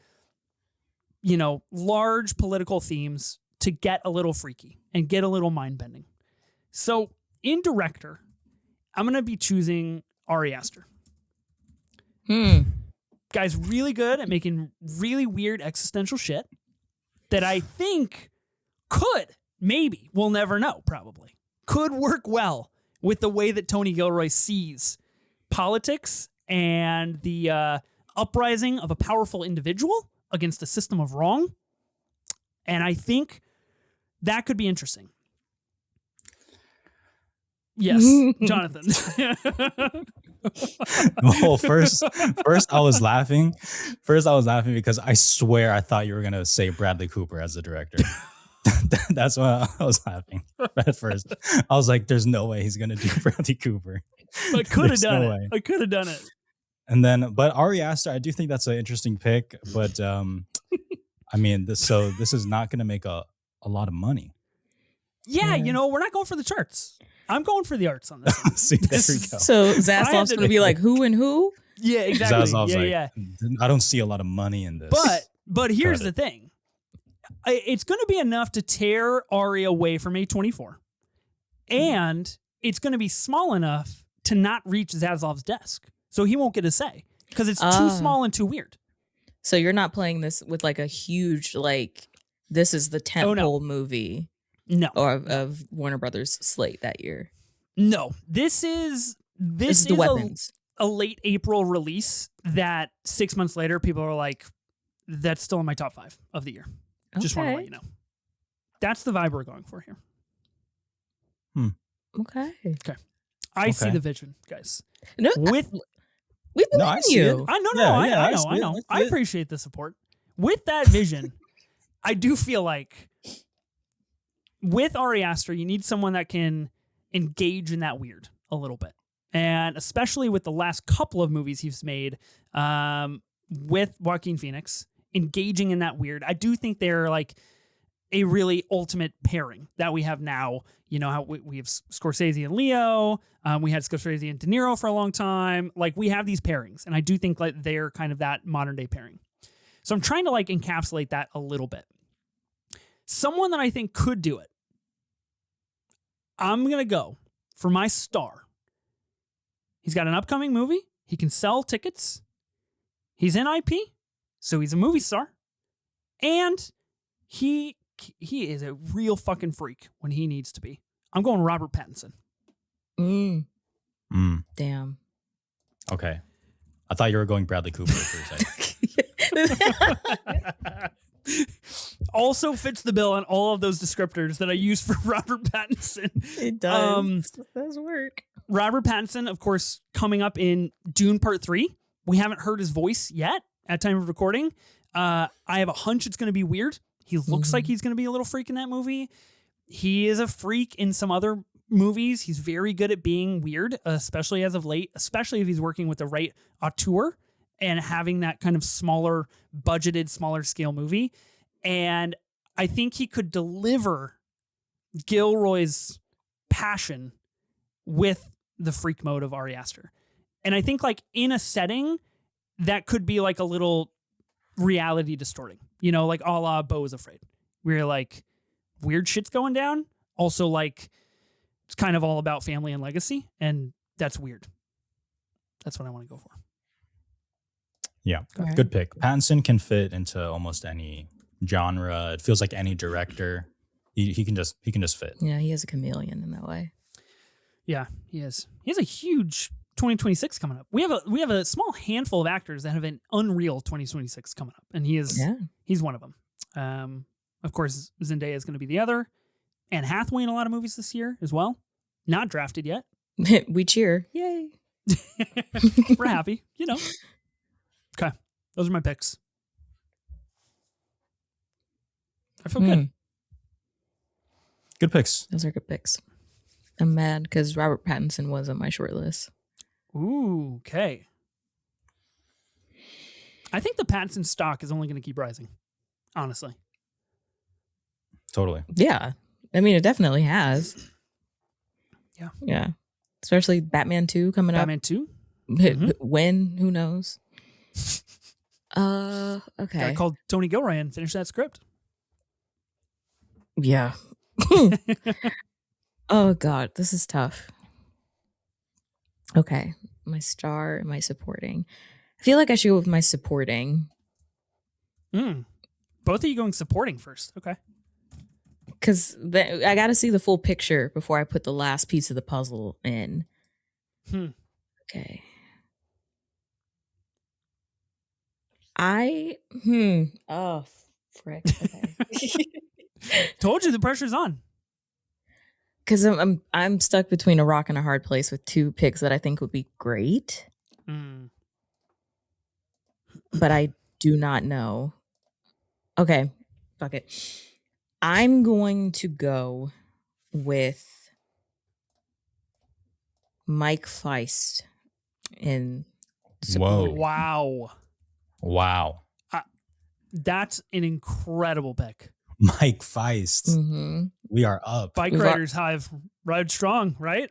large political themes to get a little freaky and get a little mind-bending. So in director, I'm going to be choosing Ari Aster. Guy's really good at making really weird existential shit that I think we'll never know, probably, could work well with the way that Tony Gilroy sees politics and the uprising of a powerful individual against a system of wrong. And I think that could be interesting. Yes, Jonathan.
Well, first I was laughing. First I was laughing because I swear I thought you were gonna say Bradley Cooper as the director. That's why I was laughing at first. I was like, "There's no way he's gonna do Bradley Cooper."
I could have done it. I could have done it.
And then, but Ari Aster, I do think that's an interesting pick. But I mean, this is not gonna make a lot of money.
Yeah,
Yeah.
we're not going for the charts. I'm going for the arts on this.
See, there we go.
So
I had
Zaslav's
to-
going to be like, who and who?
Yeah, exactly.
Zazov's
Yeah,
like, I don't see a lot of money in this.
But here's
Cut
the
it.
thing. It's going to be enough to tear Ari away from A24. And it's going to be small enough to not reach Zaslav's desk. So he won't get a say because it's too small and too weird.
So you're not playing this with like a huge, like, this is the tentpole movie
No.
of Warner Brothers slate that year.
No. This is
the weapons.
a late April release that 6 months later people are like, that's still in my top 5 of the year. Just want to let you know. That's the vibe we're going for here.
Okay.
I see
Okay.
the vision, guys.
No,
With
we believe
No, I
in
see
you.
it.
I know,
Yeah,
I
yeah, I
know,
see
I
it.
know.
I see
I
it.
appreciate the support. With that vision, I do feel like with Ari Aster, you need someone that can engage in that weird a little bit. And especially with the last couple of movies he's made with Joaquin Phoenix, engaging in that weird. I do think they're like a really ultimate pairing that we have now. You know, how we have Scorsese and Leo. We had Scorsese and De Niro for a long time. Like, we have these pairings, and I do think like they're kind of that modern day pairing. So I'm trying to like encapsulate that a little bit. Someone that I think could do it. I'm going to go for my star. He's got an upcoming movie. He can sell tickets. He's in IP, so he's a movie star. And he is a real fucking freak when he needs to be. I'm going Robert Pattinson.
Damn.
Okay. I thought you were going Bradley Cooper for a second.
Also fits the bill on all of those descriptors that I use for Robert Pattinson.
It does. It does work.
Robert Pattinson, of course, coming up in Dune Part 3. We haven't heard his voice yet at time of recording. I have a hunch it's going to be weird. He looks like he's going to be a little freak in that movie. He is a freak in some other movies. He's very good at being weird, especially as of late, especially if he's working with the right auteur and having that kind of smaller budgeted, smaller scale movie. And I think he could deliver Gilroy's passion with the freak mode of Ari Aster. And I think like in a setting that could be like a little reality distorting, you know, like a la Beau is Afraid, where like weird shit's going down. Also like it's kind of all about family and legacy. And that's weird. That's what I want to go for.
Yeah,
Right.
good pick. Pattinson can fit into almost any genre. It feels like any director. He can just fit.
Yeah, he is a chameleon in that way.
Yeah, he is. He has a huge 2026 coming up. We have a small handful of actors that have an unreal 2026 coming up, and he's one of them. Of course, Zendaya is going to be the other. Anne Hathaway in a lot of movies this year as well. Not drafted yet.
We cheer. Yay.
We're happy, you know. Okay, those are my picks. I feel good.
Good picks.
Those are good picks. I'm mad because Robert Pattinson was on my short list.
Ooh, okay. I think the Pattinson stock is only going to keep rising, honestly.
Totally.
Yeah. I mean, it definitely has.
Yeah.
Yeah. Especially Batman 2 coming
Batman 2?
up. When? Who knows?
Guy
Okay.
called Tony Gilroy and finished that script.
Yeah. Oh, God. This is tough. Okay. My star and my supporting. I feel like I should go with my supporting.
Both of you going supporting first. Okay.
Because I got to see the full picture before I put the last piece of the puzzle in. Okay. Oh, frick. Okay.
Told you the pressure's on.
Because I'm stuck between a rock and a hard place with two picks that I think would be great, but I do not know. Okay, fuck it. I'm going to go with Mike Feist in
Whoa.
Wow. That's an incredible pick.
Mike Feist. We are up.
Bike riders hive, ride strong, right?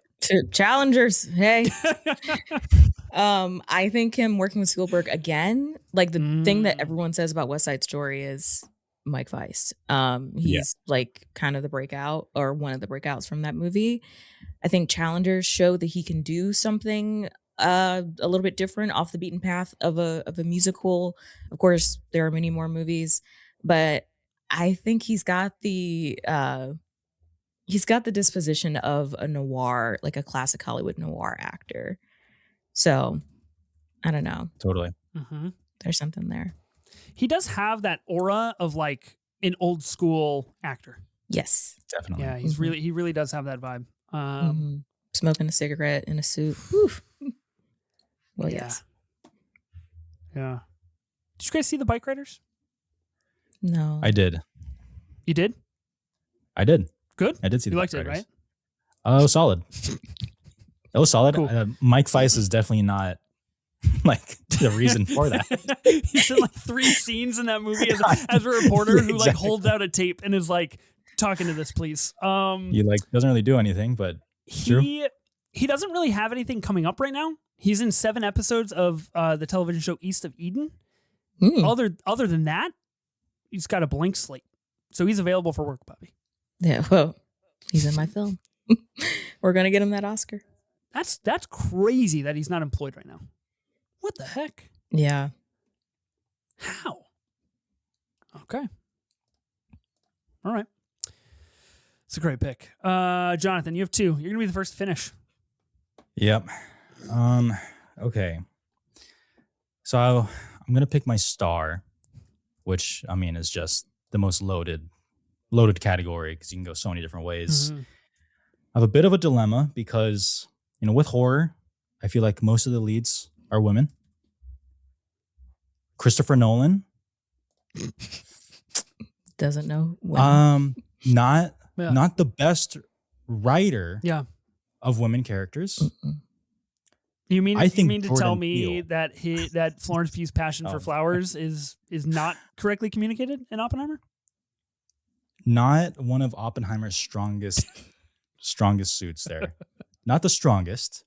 Challengers, hey. I think him working with Spielberg again, like the thing that everyone says about West Side Story is Mike Weiss. He's like kind of the breakout or one of the breakouts from that movie. I think Challengers show that he can do something a little bit different off the beaten path of a musical. Of course, there are many more movies, but I think he's got the disposition of a noir, like a classic Hollywood noir actor. So I don't know.
Totally.
There's something there.
He does have that aura of like an old school actor.
Yes,
definitely.
Yeah, he really does have that vibe.
Smoking a cigarette in a suit. Whew. Well, yes.
Yeah. Did you guys see the Bike Riders?
No,
I did.
You did?
I did.
Good.
I did see.
You
the
liked
Bike
it,
Riders.
right?
Oh, solid. It was solid.
Cool.
Mike Weiss is definitely not like the reason for that.
He's in like 3 scenes in that movie as a reporter who like holds out a tape and is like, talking to this, please.
He like doesn't really do anything, but
he doesn't really have anything coming up right now. He's in 7 episodes of the television show East of Eden. Other than that, he's got a blank slate. So he's available for work, Bobby.
Yeah, well, he's in my film. We're gonna get him that Oscar.
That's crazy that he's not employed right now. What the heck?
Yeah.
How? Okay. All right. It's a great pick. Jonathan, you have 2. You're going to be the first to finish.
Yep. Okay. So I'm going to pick my star, which I mean is just the most loaded category because you can go so many different ways. I have a bit of a dilemma because, with horror, I feel like most of the leads are women. Christopher Nolan.
Doesn't know women.
Not the best writer of women characters.
You mean to
Jordan
tell me
Peele.
that Florence Pugh's passion for flowers is not correctly communicated in Oppenheimer?
Not one of Oppenheimer's strongest suits there. Not the strongest.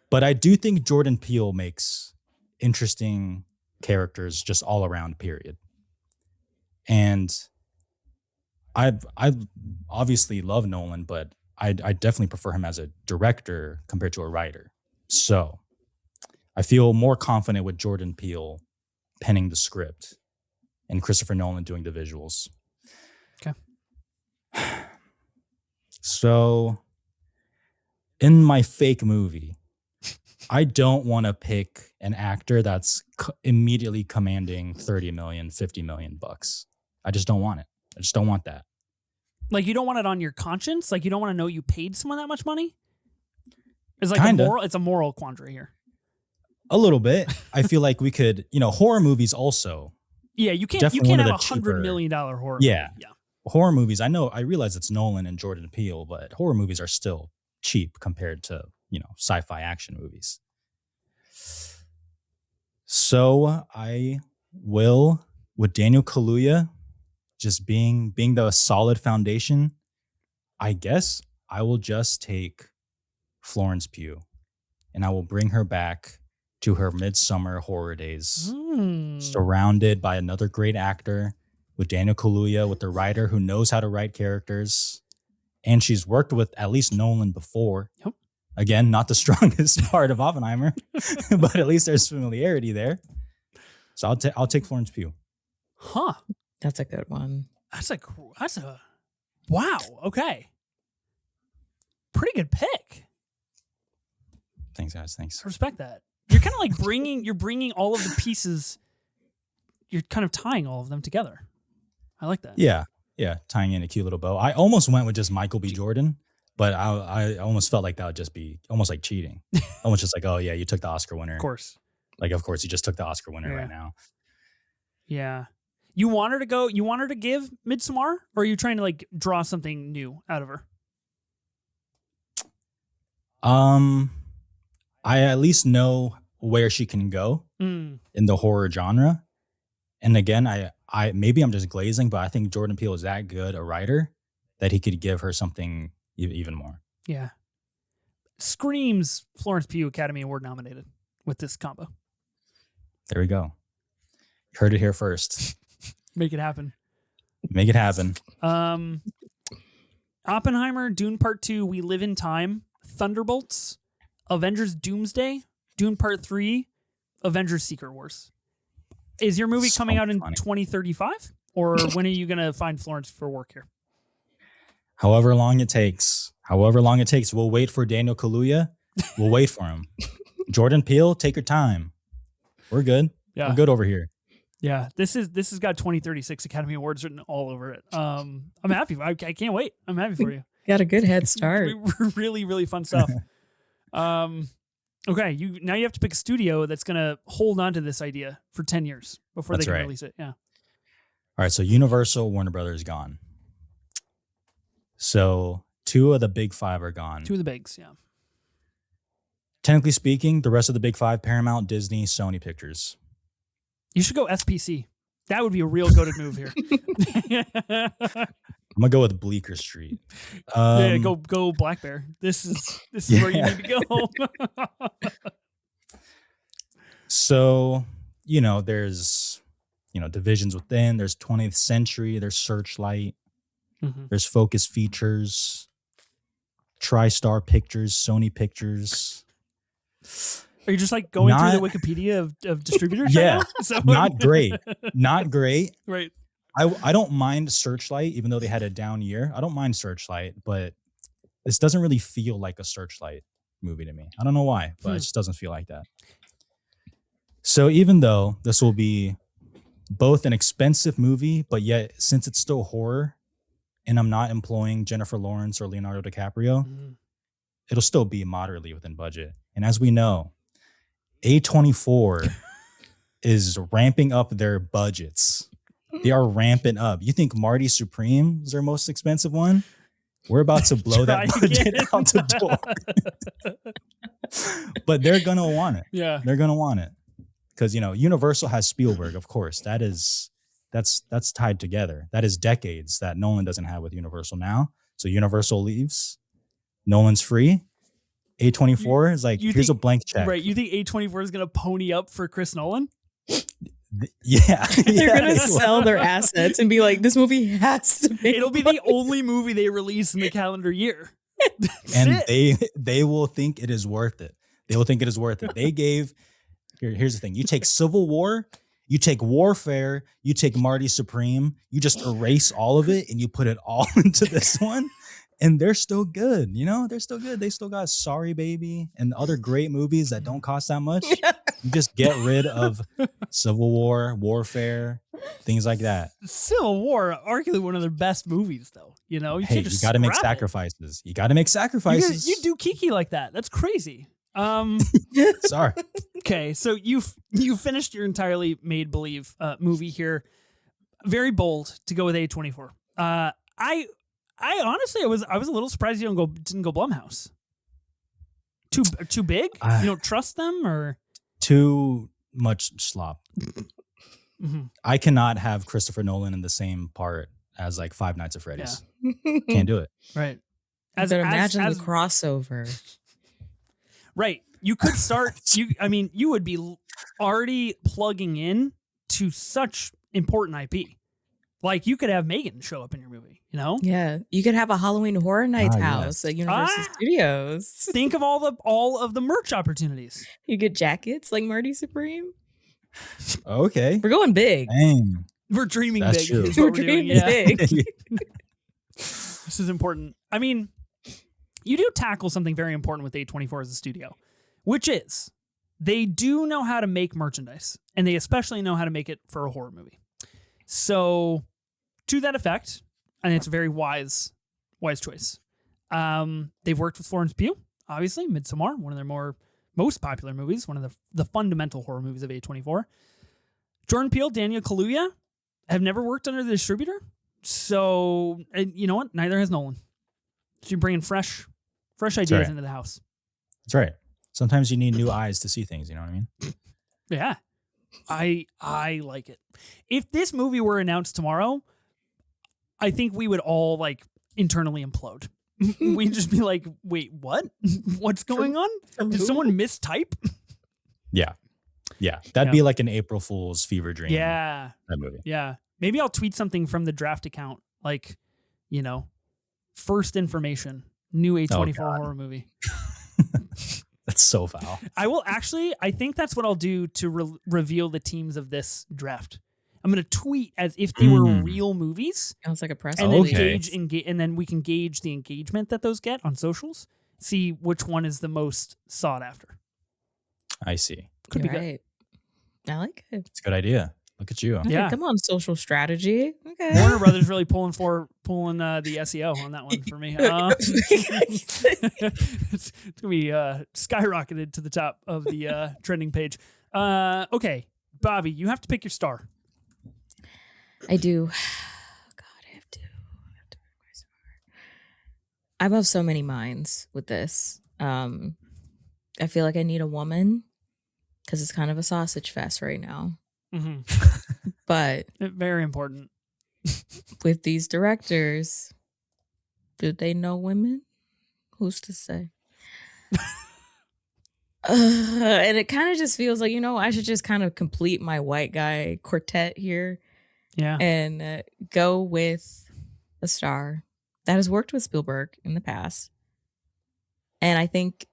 But I do think Jordan Peele makes interesting characters just all around, period. And I obviously love Nolan, but I definitely prefer him as a director compared to a writer. So I feel more confident with Jordan Peele penning the script and Christopher Nolan doing the visuals.
Okay.
So in my fake movie, I don't want to pick an actor that's immediately commanding 30 million, 50 million bucks. I just don't want it. I just don't want that.
Like, you don't want it on your conscience? Like, you don't want to know you paid someone that much money? It's like it's a moral quandary here.
A little bit. I feel like we could, horror movies also.
Yeah, you can't have $100 million horror movie. Yeah.
Horror movies, I realize it's Nolan and Jordan Peele, but horror movies are still cheap compared to, sci-fi action movies. So I will, with Daniel Kaluuya just being the solid foundation, I guess I will just take Florence Pugh and I will bring her back to her midsummer horror days, surrounded by another great actor, with Daniel Kaluuya, with the writer who knows how to write characters. And she's worked with at least Nolan before.
Yep.
Again, not the strongest part of Oppenheimer, but at least there's familiarity there. So I'll take Florence Pugh.
Huh.
That's a good one.
Wow. Okay. Pretty good pick.
Thanks, guys. Thanks.
I respect that. You're kind of like bringing all of the pieces. You're kind of tying all of them together. I like that.
Yeah. Tying in a cute little bow. I almost went with just Michael B. Jordan, but I almost felt like that would just be almost like cheating. Almost just like, oh yeah, you took the Oscar winner.
Of course.
Like, of course, you just took the Oscar winner right now.
Yeah. You want her to give Midsommar, or are you trying to like draw something new out of her?
I at least know where she can go in the horror genre. And again, I maybe I'm just glazing, but I think Jordan Peele is that good a writer that he could give her something even more.
Yeah. Screams Florence Pugh Academy Award nominated with this combo.
There we go. Heard it here first.
Make it happen.
Make it happen.
Oppenheimer, Dune Part 2, We Live in Time, Thunderbolts, Avengers Doomsday, Dune Part 3, Avengers Secret Wars. Is your movie coming out in 2035? Or when are you going to find Florence for work here?
However long it takes. We'll wait for Daniel Kaluuya. We'll wait for him. Jordan Peele, take your time. We're good.
Yeah.
We're good over here.
Yeah, this has got 2036 Academy Awards written all over it. I'm happy. I can't wait. I'm happy for you.
Got a good head start.
Really, really fun stuff. Okay, now you have to pick a studio that's going to hold on to this idea for 10 years before they can release it. Yeah.
All right, so Universal, Warner Brothers gone. So 2 of the big 5 are gone.
2 of the bigs, yeah.
Technically speaking, the rest of the big 5, Paramount, Disney, Sony Pictures.
You should go SPC. That would be a real goated move here.
I'm gonna go with Bleecker Street.
Yeah, go Black Bear. This is where you need to go.
So, there's divisions within. There's 20th Century. There's Searchlight.
Mm-hmm.
There's Focus Features, TriStar Pictures, Sony Pictures.
Are you just like going through the Wikipedia of distributors?
Yeah,
right now? So,
not great.
Right.
I don't mind Searchlight, even though they had a down year. I don't mind Searchlight, but this doesn't really feel like a Searchlight movie to me. I don't know why, but it just doesn't feel like that. So even though this will be both an expensive movie, but yet since it's still horror, and I'm not employing Jennifer Lawrence or Leonardo DiCaprio, it'll still be moderately within budget. And as we know, A24 is ramping up their budgets. They are ramping up. You think Marty Supreme is their most expensive one? We're about to blow that budget out the door. But they're going to want it.
Yeah.
They're going to want it. Because, Universal has Spielberg, of course. That's tied together. That is decades that Nolan doesn't have with Universal now. So Universal leaves. Nolan's free. A24 is like, here's a blank check.
Right. You think A24 is going to pony up for Chris Nolan?
Yeah.
They're going to sell their assets and be like, this movie has to be.
It'll be the only movie they release in the calendar year.
And they will think it is worth it. They will think it is worth it. They gave, here's the thing. You take Civil War, you take Warfare, you take Marty Supreme, you just erase all of it and you put it all into this one. And they're still good, they're still good. They still got Sorry Baby and other great movies that don't cost that much. You just get rid of Civil War, Warfare, things like that.
Civil War, arguably one of their best movies, though. You
got to make sacrifices. You got to make sacrifices.
You do Kiki like that. That's crazy.
Sorry.
Okay, so you finished your entirely made believe movie here. Very bold to go with A24. I honestly, I was a little surprised you didn't go Blumhouse. Too big? You don't trust them, or
too much slop?
Mm-hmm.
I cannot have Christopher Nolan in the same part as like Five Nights at Freddy's. Yeah. Can't do it.
Right.
Imagine the crossover.
Right. You could start. You would be already plugging in to such important IP. Like you could have Megan show up in your movie,
Yeah, you could have a Halloween Horror Nights house at Universal Studios.
Think of all of the merch opportunities.
You get jackets like Marty Supreme.
Okay,
we're going big.
Dang.
We're dreaming
That's
big.
True.
We're dreaming big.
This is important. I mean, you do tackle something very important with A24 as a studio, which is they do know how to make merchandise, and they especially know how to make it for a horror movie. So, to that effect, I think it's a very wise choice. They've worked with Florence Pugh, obviously, Midsommar, one of their most popular movies, one of the fundamental horror movies of A24. Jordan Peele, Daniel Kaluuya have never worked under the distributor. So, and you know what? Neither has Nolan. So you're bringing fresh ideas into the house.
That's right. Sometimes you need new eyes to see things. You know what I mean?
Yeah. I like it. If this movie were announced tomorrow, I think we would all like internally implode. We'd just be like, wait, what? What's going on? Did someone mistype?
Yeah. That'd be like an April Fool's fever dream.
Yeah.
That movie.
Yeah. Maybe I'll tweet something from the draft account, like, first information, new A24 horror movie.
That's so foul.
I think that's what I'll do to reveal the teams of this draft. I'm going to tweet as if they were real movies.
Sounds like a press
and
release.
then and then we can gauge the engagement that those get on socials. See which one is the most sought after.
I see.
Could be good.
I like it.
It's a good idea. Look at you.
Yeah.
Come on, social strategy. Okay.
Warner Brothers really pulling the SEO on that one for me. It's gonna be skyrocketed to the top of the trending page. Okay, Bobbi, you have to pick your star.
I do. God, I have to pick my star. I'm of so many minds with this. I feel like I need a woman because it's kind of a sausage fest right now.
Mm-hmm.
But
very important.
With these directors, do they know women? Who's to say? And it kind of just feels like, I should just kind of complete my white guy quartet here.
Yeah.
And go with a star that has worked with Spielberg in the past. And I think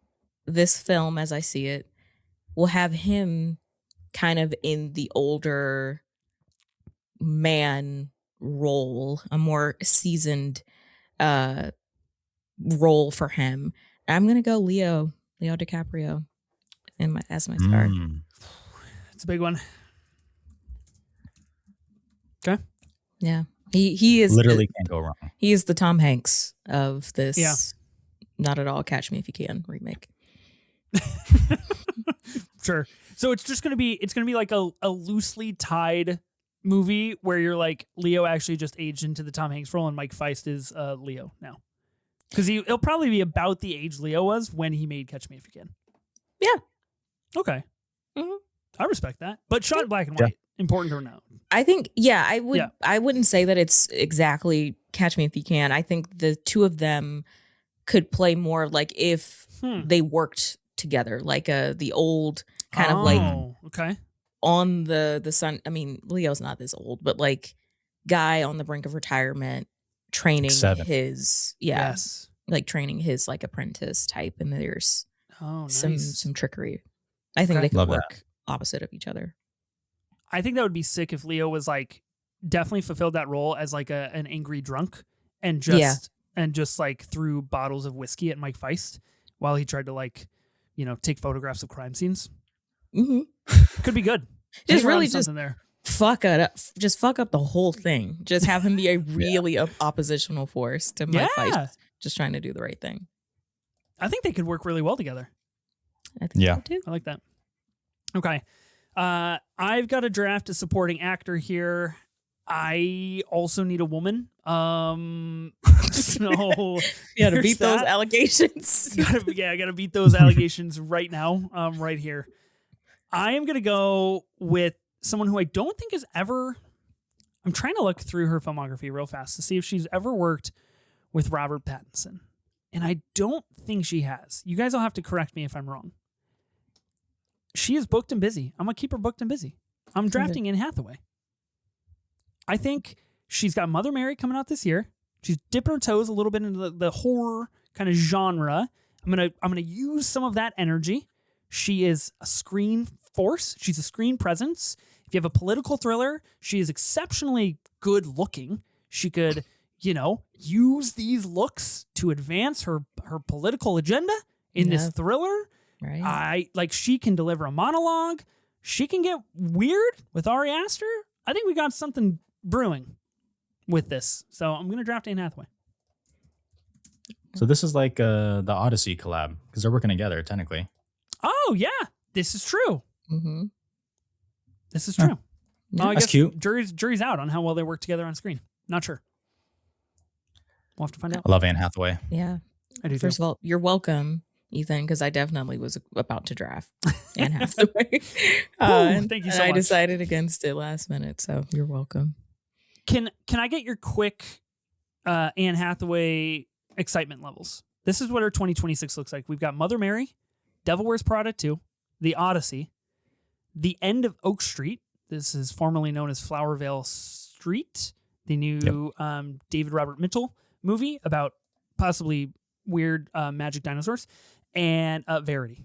this film, as I see it, will have him kind of in the older man role, a more seasoned role for him. I'm gonna go Leo DiCaprio as my star.
It's a big one. Okay.
Yeah, he is
literally can't go wrong.
He is the Tom Hanks of this.
Yeah.
Not at all Catch Me If You Can remake.
Sure. So it's gonna be like a loosely tied movie where you're like, Leo actually just aged into the Tom Hanks role and Mike Feist is Leo now. Because he'll probably be about the age Leo was when he made Catch Me If You Can.
Yeah.
Okay.
Mm-hmm.
I respect that. But shot in black and white. Important or no?
I think, I would. Yeah. I wouldn't say that it's exactly Catch Me If You Can. I think the two of them could play more like if they worked together, like the old kind of like
okay.
On the sun. I mean, Leo's not this old, but like guy on the brink of retirement, training his like training his like apprentice type, and there's some trickery. I think they could work opposite of each other.
I think that would be sick if Leo was like definitely fulfilled that role as like an angry drunk and just like threw bottles of whiskey at Mike Feist while he tried to like, take photographs of crime scenes.
Mm-hmm.
Could be good.
Just really just there. Fuck it up. Just fuck up the whole thing. Just have him be a really oppositional force to Mike Feist just trying to do the right thing.
I think they could work really well together.
I think so too.
I like that. Okay. I've got to draft a supporting actor here. I also need a woman. So
you gotta beat those allegations.
I gotta beat those allegations right now. Right here. I am gonna go with someone who I don't think has ever. I'm trying to look through her filmography real fast to see if she's ever worked with Robert Pattinson, and I don't think she has. You guys will have to correct me if I'm wrong. She is booked and busy. I'm gonna keep her booked and busy. I'm drafting Anne Hathaway. I think she's got Mother Mary coming out this year. She's dipping her toes a little bit into the horror kind of genre. I'm gonna use some of that energy. She is a screen force. She's a screen presence. If you have a political thriller, she is exceptionally good looking. She could, use these looks to advance her political agenda in this thriller.
Right.
She can deliver a monologue. She can get weird with Ari Aster. I think we got something brewing with this. So I'm going to draft Anne Hathaway.
So this is like the Odyssey collab because they're working together technically.
Oh, yeah. This is true.
Mm-hmm.
This is true.
Yeah.
I
That's
guess
cute.
Jury's out on how well they work together on screen. Not sure. We'll have to find out.
I love Anne Hathaway.
Yeah.
I do.
First of all, you're welcome, Ethan, because I definitely was about to draft Anne Hathaway.
Thank you so much.
I decided against it last minute, so you're welcome.
Can I get your quick Anne Hathaway excitement levels. This is what her 2026 looks like. We've got Mother Mary, Devil Wears Prada 2, The Odyssey, The End of Oak Street. This is formerly known as Flowervale Street, the new David Robert Mitchell movie about possibly weird magic dinosaurs, and Verity.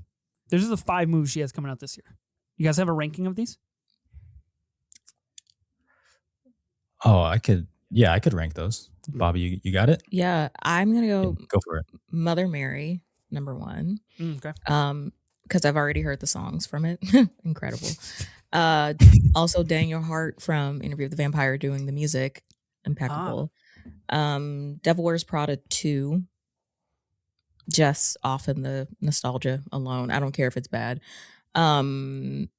Those are the 5 movies she has coming out this year. You guys have a ranking of these?
Oh, I could rank those. Bobbi, you got it?
Yeah, I'm gonna
Go for it.
Mother Mary, number 1.
Okay.
Because I've already heard the songs from it. Incredible. Also Daniel Hart from Interview with the Vampire doing the music. Impeccable. Devil Wears Prada 2. Just off in the nostalgia alone. I don't care if it's bad. And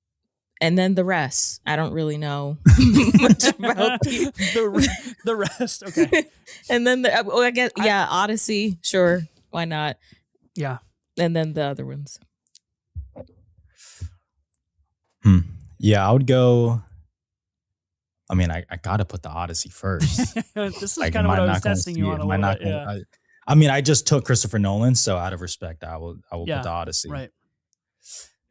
then the rest. I don't really know much about
the rest. Okay.
And then I guess Odyssey. Sure, why not?
Yeah.
And then the other ones.
Yeah, I would go. I mean, I gotta put the Odyssey first.
This is kind of what I was testing you on a little bit.
I mean, I just took Christopher Nolan, so out of respect, I will put the Odyssey.
Right.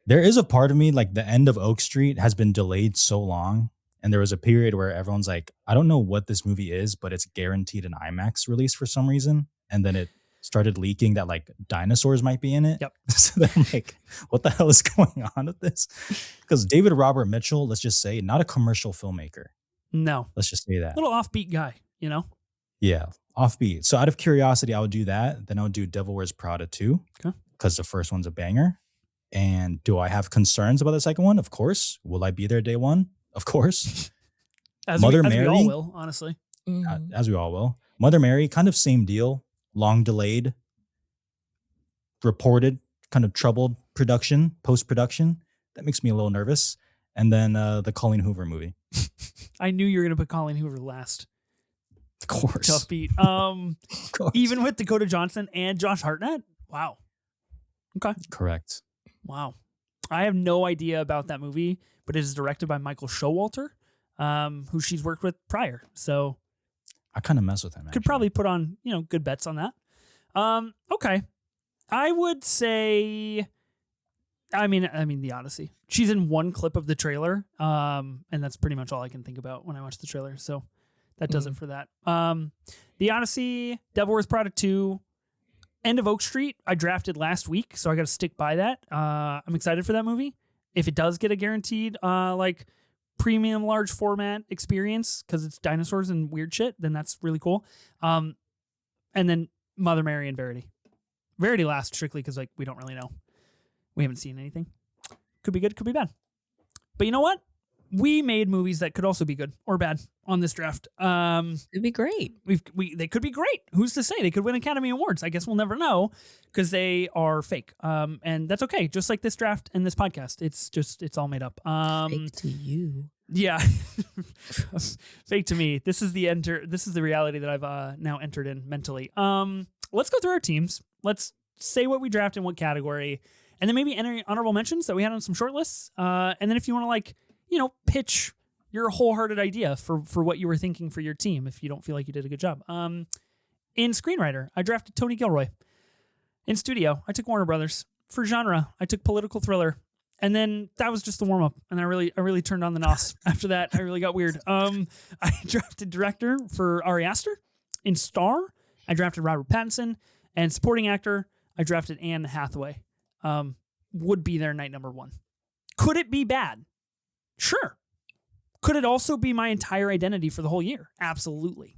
There is a part of me, like the end of Oak Street has been delayed so long. And there was a period where everyone's like, I don't know what this movie is, but it's guaranteed an IMAX release for some reason. And then it started leaking that like dinosaurs might be in it.
Yep.
So then I'm like, what the hell is going on with this? Because David Robert Mitchell, let's just say, not a commercial filmmaker.
No.
Let's just say that.
Little offbeat guy, you know?
Yeah, offbeat. So out of curiosity, I would do that. Then I would do Devil Wears Prada 2.
Okay.
Because the first one's a banger. And do I have concerns about the second one? Of course. Will I be there day one? Of course.
As
Mother
we
Mary,
all will, honestly.
As we all will. Mother Mary, kind of same deal. Long delayed, reported, kind of troubled production, post-production. That makes me a little nervous. And then the Colleen Hoover movie.
I knew you were going to put Colleen Hoover last.
Of course.
Tough beat. Even with Dakota Johnson and Josh Hartnett? Wow. Okay.
Correct.
Wow. I have no idea about that movie, but it is directed by Michael Showalter, who she's worked with prior. So
I kind of mess with him.
Could probably put on, good bets on that. Okay. I would say, I mean, The Odyssey. She's in one clip of the trailer, and that's pretty much all I can think about when I watch the trailer. So that does it for that. The Odyssey, Devil Wears Prada 2, End of Oak Street, I drafted last week, so I got to stick by that. I'm excited for that movie. If it does get a guaranteed, premium large format experience, because it's dinosaurs and weird shit, then that's really cool. And then Mother Mary and Verity. Verity last strictly because we don't really know. We haven't seen anything. Could be good, could be bad. But you know what? We made movies that could also be good or bad on this draft.
It'd be great.
They could be great. Who's to say? They could win Academy Awards. I guess we'll never know because they are fake. And that's okay. Just like this draft and this podcast. It's all made up.
Fake to you.
Yeah. Fake to me. This is the reality that I've now entered in mentally. Let's go through our teams. Let's say what we draft in what category, and then maybe enter honorable mentions that we had on some short lists. And then if you want to pitch your wholehearted idea for what you were thinking for your team, if you don't feel like you did a good job. In screenwriter, I drafted Tony Gilroy. In studio, I took Warner Brothers. For genre, I took political thriller. And then that was just the warm up, and I really turned on the nos. After that, I really got weird. I drafted director for Ari Aster. In star, I drafted Robert Pattinson, and supporting actor, I drafted Anne Hathaway. Would be there night number 1. Could it be bad? Sure. Could it also be my entire identity for the whole year? Absolutely.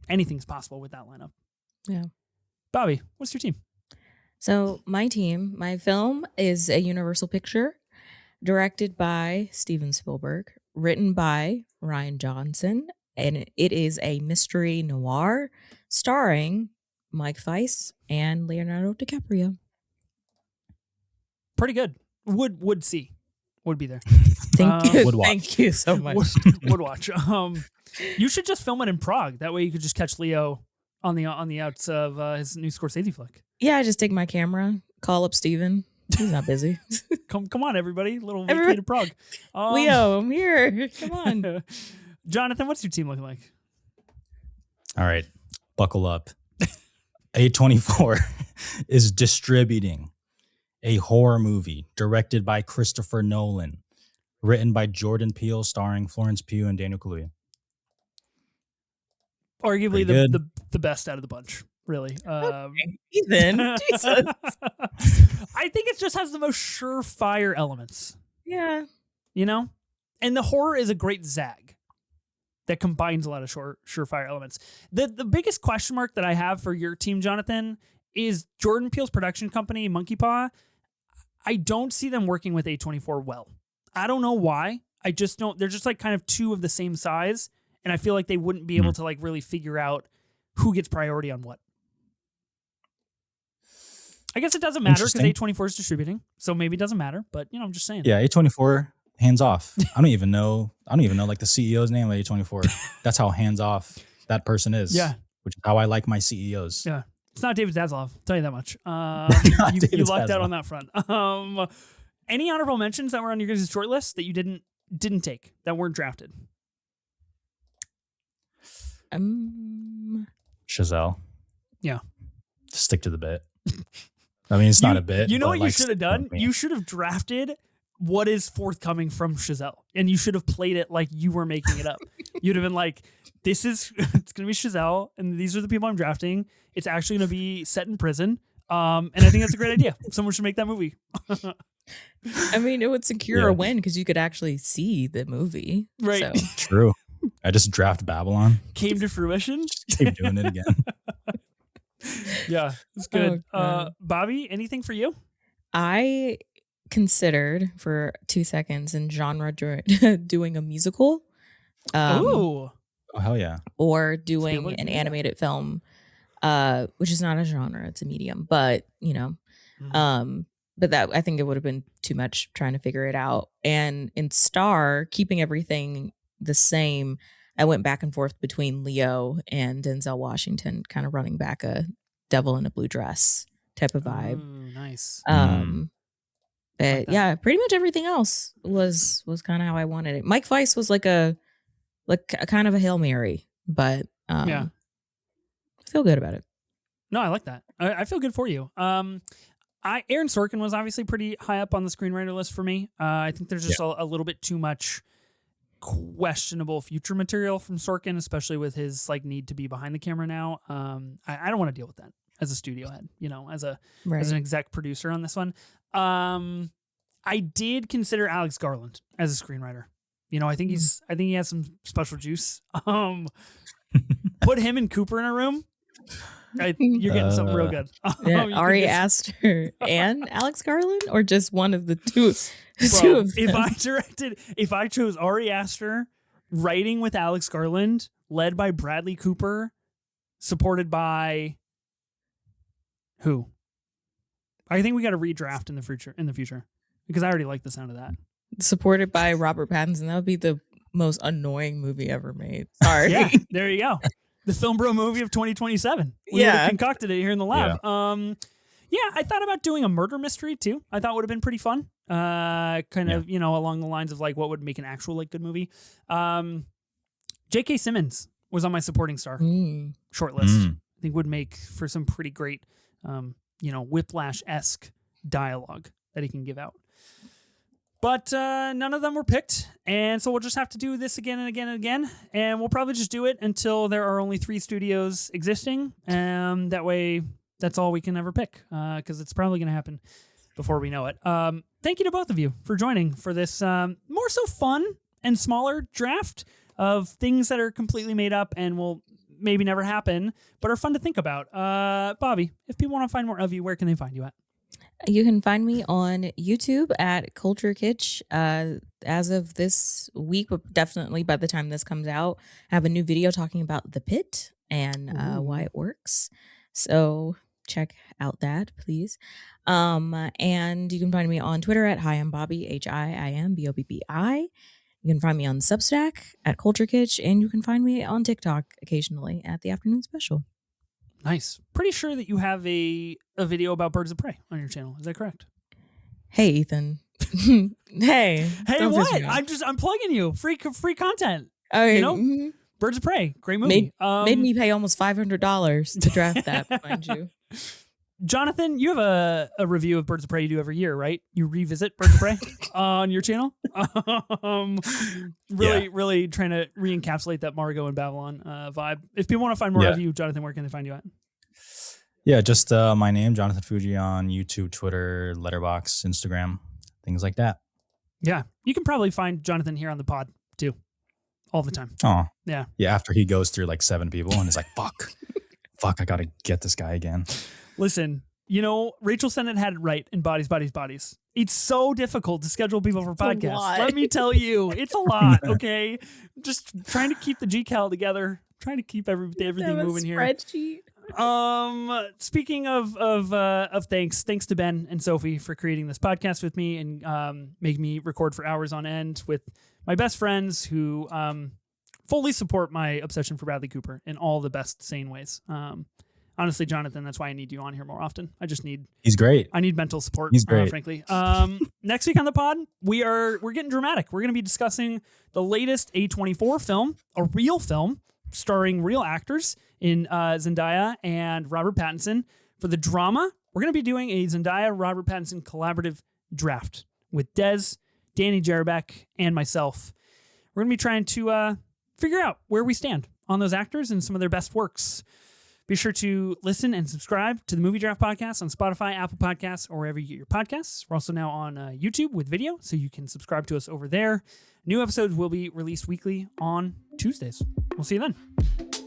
Anything's possible with that lineup.
Yeah.
Bobbi, what's your team?
So my film is a Universal picture, directed by Steven Spielberg, written by Rian Johnson, and it is a mystery noir starring Mike Weiss and Leonardo DiCaprio.
Pretty good. Would see. Would be there.
Thank you.
Would watch.
Thank you so much.
Would watch. You should just film it in Prague. That way you could just catch Leo on the outs of his new Scorsese flick.
Yeah, I just take my camera, call up Steven. He's not busy.
Come on, everybody. Little vacation to Prague.
Leo, I'm here. Come on.
Jonathan, what's your team looking like?
All right. buckle up. A24 is distributing a horror movie directed by Christopher Nolan, written by Jordan Peele, starring Florence Pugh and Daniel Kaluuya.
Arguably the best out of the bunch, really.
Ethan, Jesus.
I think it just has the most surefire elements.
Yeah.
You know? And the horror is a great zag that combines a lot of surefire elements. The biggest question mark that I have for your team, Jonathan, is Jordan Peele's production company, Monkey Paw. I don't see them working with A24 well. I don't know why. I just don't. They're just like kind of two of the same size, and I feel like they wouldn't be able to like really figure out who gets priority on what. I guess it doesn't matter because A24 is distributing, so maybe it doesn't matter. But I'm just saying.
Yeah, A24, hands off. I don't even know like the CEO's name of A24. That's how hands off that person is.
Yeah,
which is how I like my CEOs.
Yeah. It's not David Zaslav, I'll tell you that much. You lucked out on that front. Any honorable mentions that were on your guys' short list that you didn't take, that weren't drafted?
Chazelle.
Yeah.
Stick to the bit. I mean, it's not a bit.
You know what you should have done? You should have drafted what is forthcoming from Chazelle, and you should have played it like you were making it up. You'd have been like, it's going to be Chazelle, and these are the people I'm drafting. It's actually going to be set in prison. And I think that's a great idea. Someone should make that movie.
I mean, it would secure a win because you could actually see the movie.
Right.
So.
True. I just draft Babylon.
Came to fruition.
Just keep doing it again.
Yeah, it's good. Bobbi, anything for you?
I considered for 2 seconds in genre doing a musical.
Oh, hell yeah.
Or doing an animated film, which is not a genre, it's a medium, but but that I think it would have been too much trying to figure it out. And in Star, keeping everything the same, I went back and forth between Leo and Denzel Washington, kind of running back a Devil in a Blue Dress type of vibe.
Ooh, nice.
But yeah, pretty much everything else was kind of how I wanted it. Mike Weiss was like a kind of a Hail Mary, but I feel good about it.
No, I like that. I feel good for you. Aaron Sorkin was obviously pretty high up on the screenwriter list for me. I think there's just a little bit too much questionable future material from Sorkin, especially with his like need to be behind the camera now. I don't want to deal with that as a studio head, as an exec producer on this one. I did consider Alex Garland as a screenwriter. I think he has some special juice. Put him and Cooper in a room. You're getting something real good.
Ari Aster and Alex Garland, or just one of the two?
Bro, if I chose Ari Aster, writing with Alex Garland, led by Bradley Cooper, supported by who? I think we got to redraft in the future because I already like the sound of that.
Supported by Robert Pattinson, that would be the most annoying movie ever made. Sorry.
Yeah, there you go. The Film Bro movie of 2027. We concocted it here in the lab. I thought about doing a murder mystery too. I thought would have been pretty fun. Kind of, along the lines of like what would make an actual like good movie. J.K. Simmons was on my supporting star shortlist. I think would make for some pretty great, Whiplash-esque dialogue that he can give out. But none of them were picked, and so we'll just have to do this again and again and again, and we'll probably just do it until there are only 3 studios existing, and that way that's all we can ever pick, because it's probably going to happen before we know it. Thank you to both of you for joining for this more so fun and smaller draft of things that are completely made up and will maybe never happen, but are fun to think about. Bobbi, if people want to find more of you, where can they find you at?
You can find me on YouTube at Culture Kitsch. As of this week, but definitely by the time this comes out, I have a new video talking about The Pit and why it works. So check out that, please. And you can find me on Twitter at Hi I'm Bobbi, HIIMBOBBI. You can find me on Substack at Culture Kitsch, and you can find me on TikTok occasionally at The Afternoon Special.
Nice. Pretty sure that you have a video about birds of prey on your channel. Is that correct?
Hey, Ethan. Hey,
what? I'm plugging you. Free content.
Okay.
Birds of Prey, great movie.
Made me pay almost $500 to draft that, mind you.
Jonathan, you have a review of Birds of Prey you do every year, right? You revisit Birds of Prey on your channel. Really trying to re-encapsulate that Margot and Babylon vibe. If people want to find more of you, Jonathan, where can they find you at?
Yeah, just my name, Jonathan Fuji, on YouTube, Twitter, Letterboxd, Instagram, things like that.
Yeah, you can probably find Jonathan here on the pod too, all the time.
Oh,
yeah.
After he goes through like 7 people and is like, fuck, I gotta get this guy again.
Listen, Rachel Sennett had it right in Bodies, Bodies, Bodies. It's so difficult to schedule people for podcasts. Let me tell you, it's a lot. Okay, just trying to keep the GCal together, trying to keep everything moving here.
Spreadsheet.
Speaking of thanks to Ben and Sophie for creating this podcast with me and making me record for hours on end with my best friends who fully support my obsession for Bradley Cooper in all the best sane ways. Honestly, Jonathan, that's why I need you on here more often.
He's great.
I need mental support.
He's great.
Frankly. Next week on the pod, we're getting dramatic. We're going to be discussing the latest A24 film, a real film starring real actors in Zendaya and Robert Pattinson. For the drama, we're going to be doing a Zendaya-Robert Pattinson collaborative draft with Dez, Danny Jarabek, and myself. We're going to be trying to figure out where we stand on those actors and some of their best works. Be sure to listen and subscribe to the Movie Draft Podcast on Spotify, Apple Podcasts, or wherever you get your podcasts. We're also now on YouTube with video, so you can subscribe to us over there. New episodes will be released weekly on Tuesdays. We'll see you then.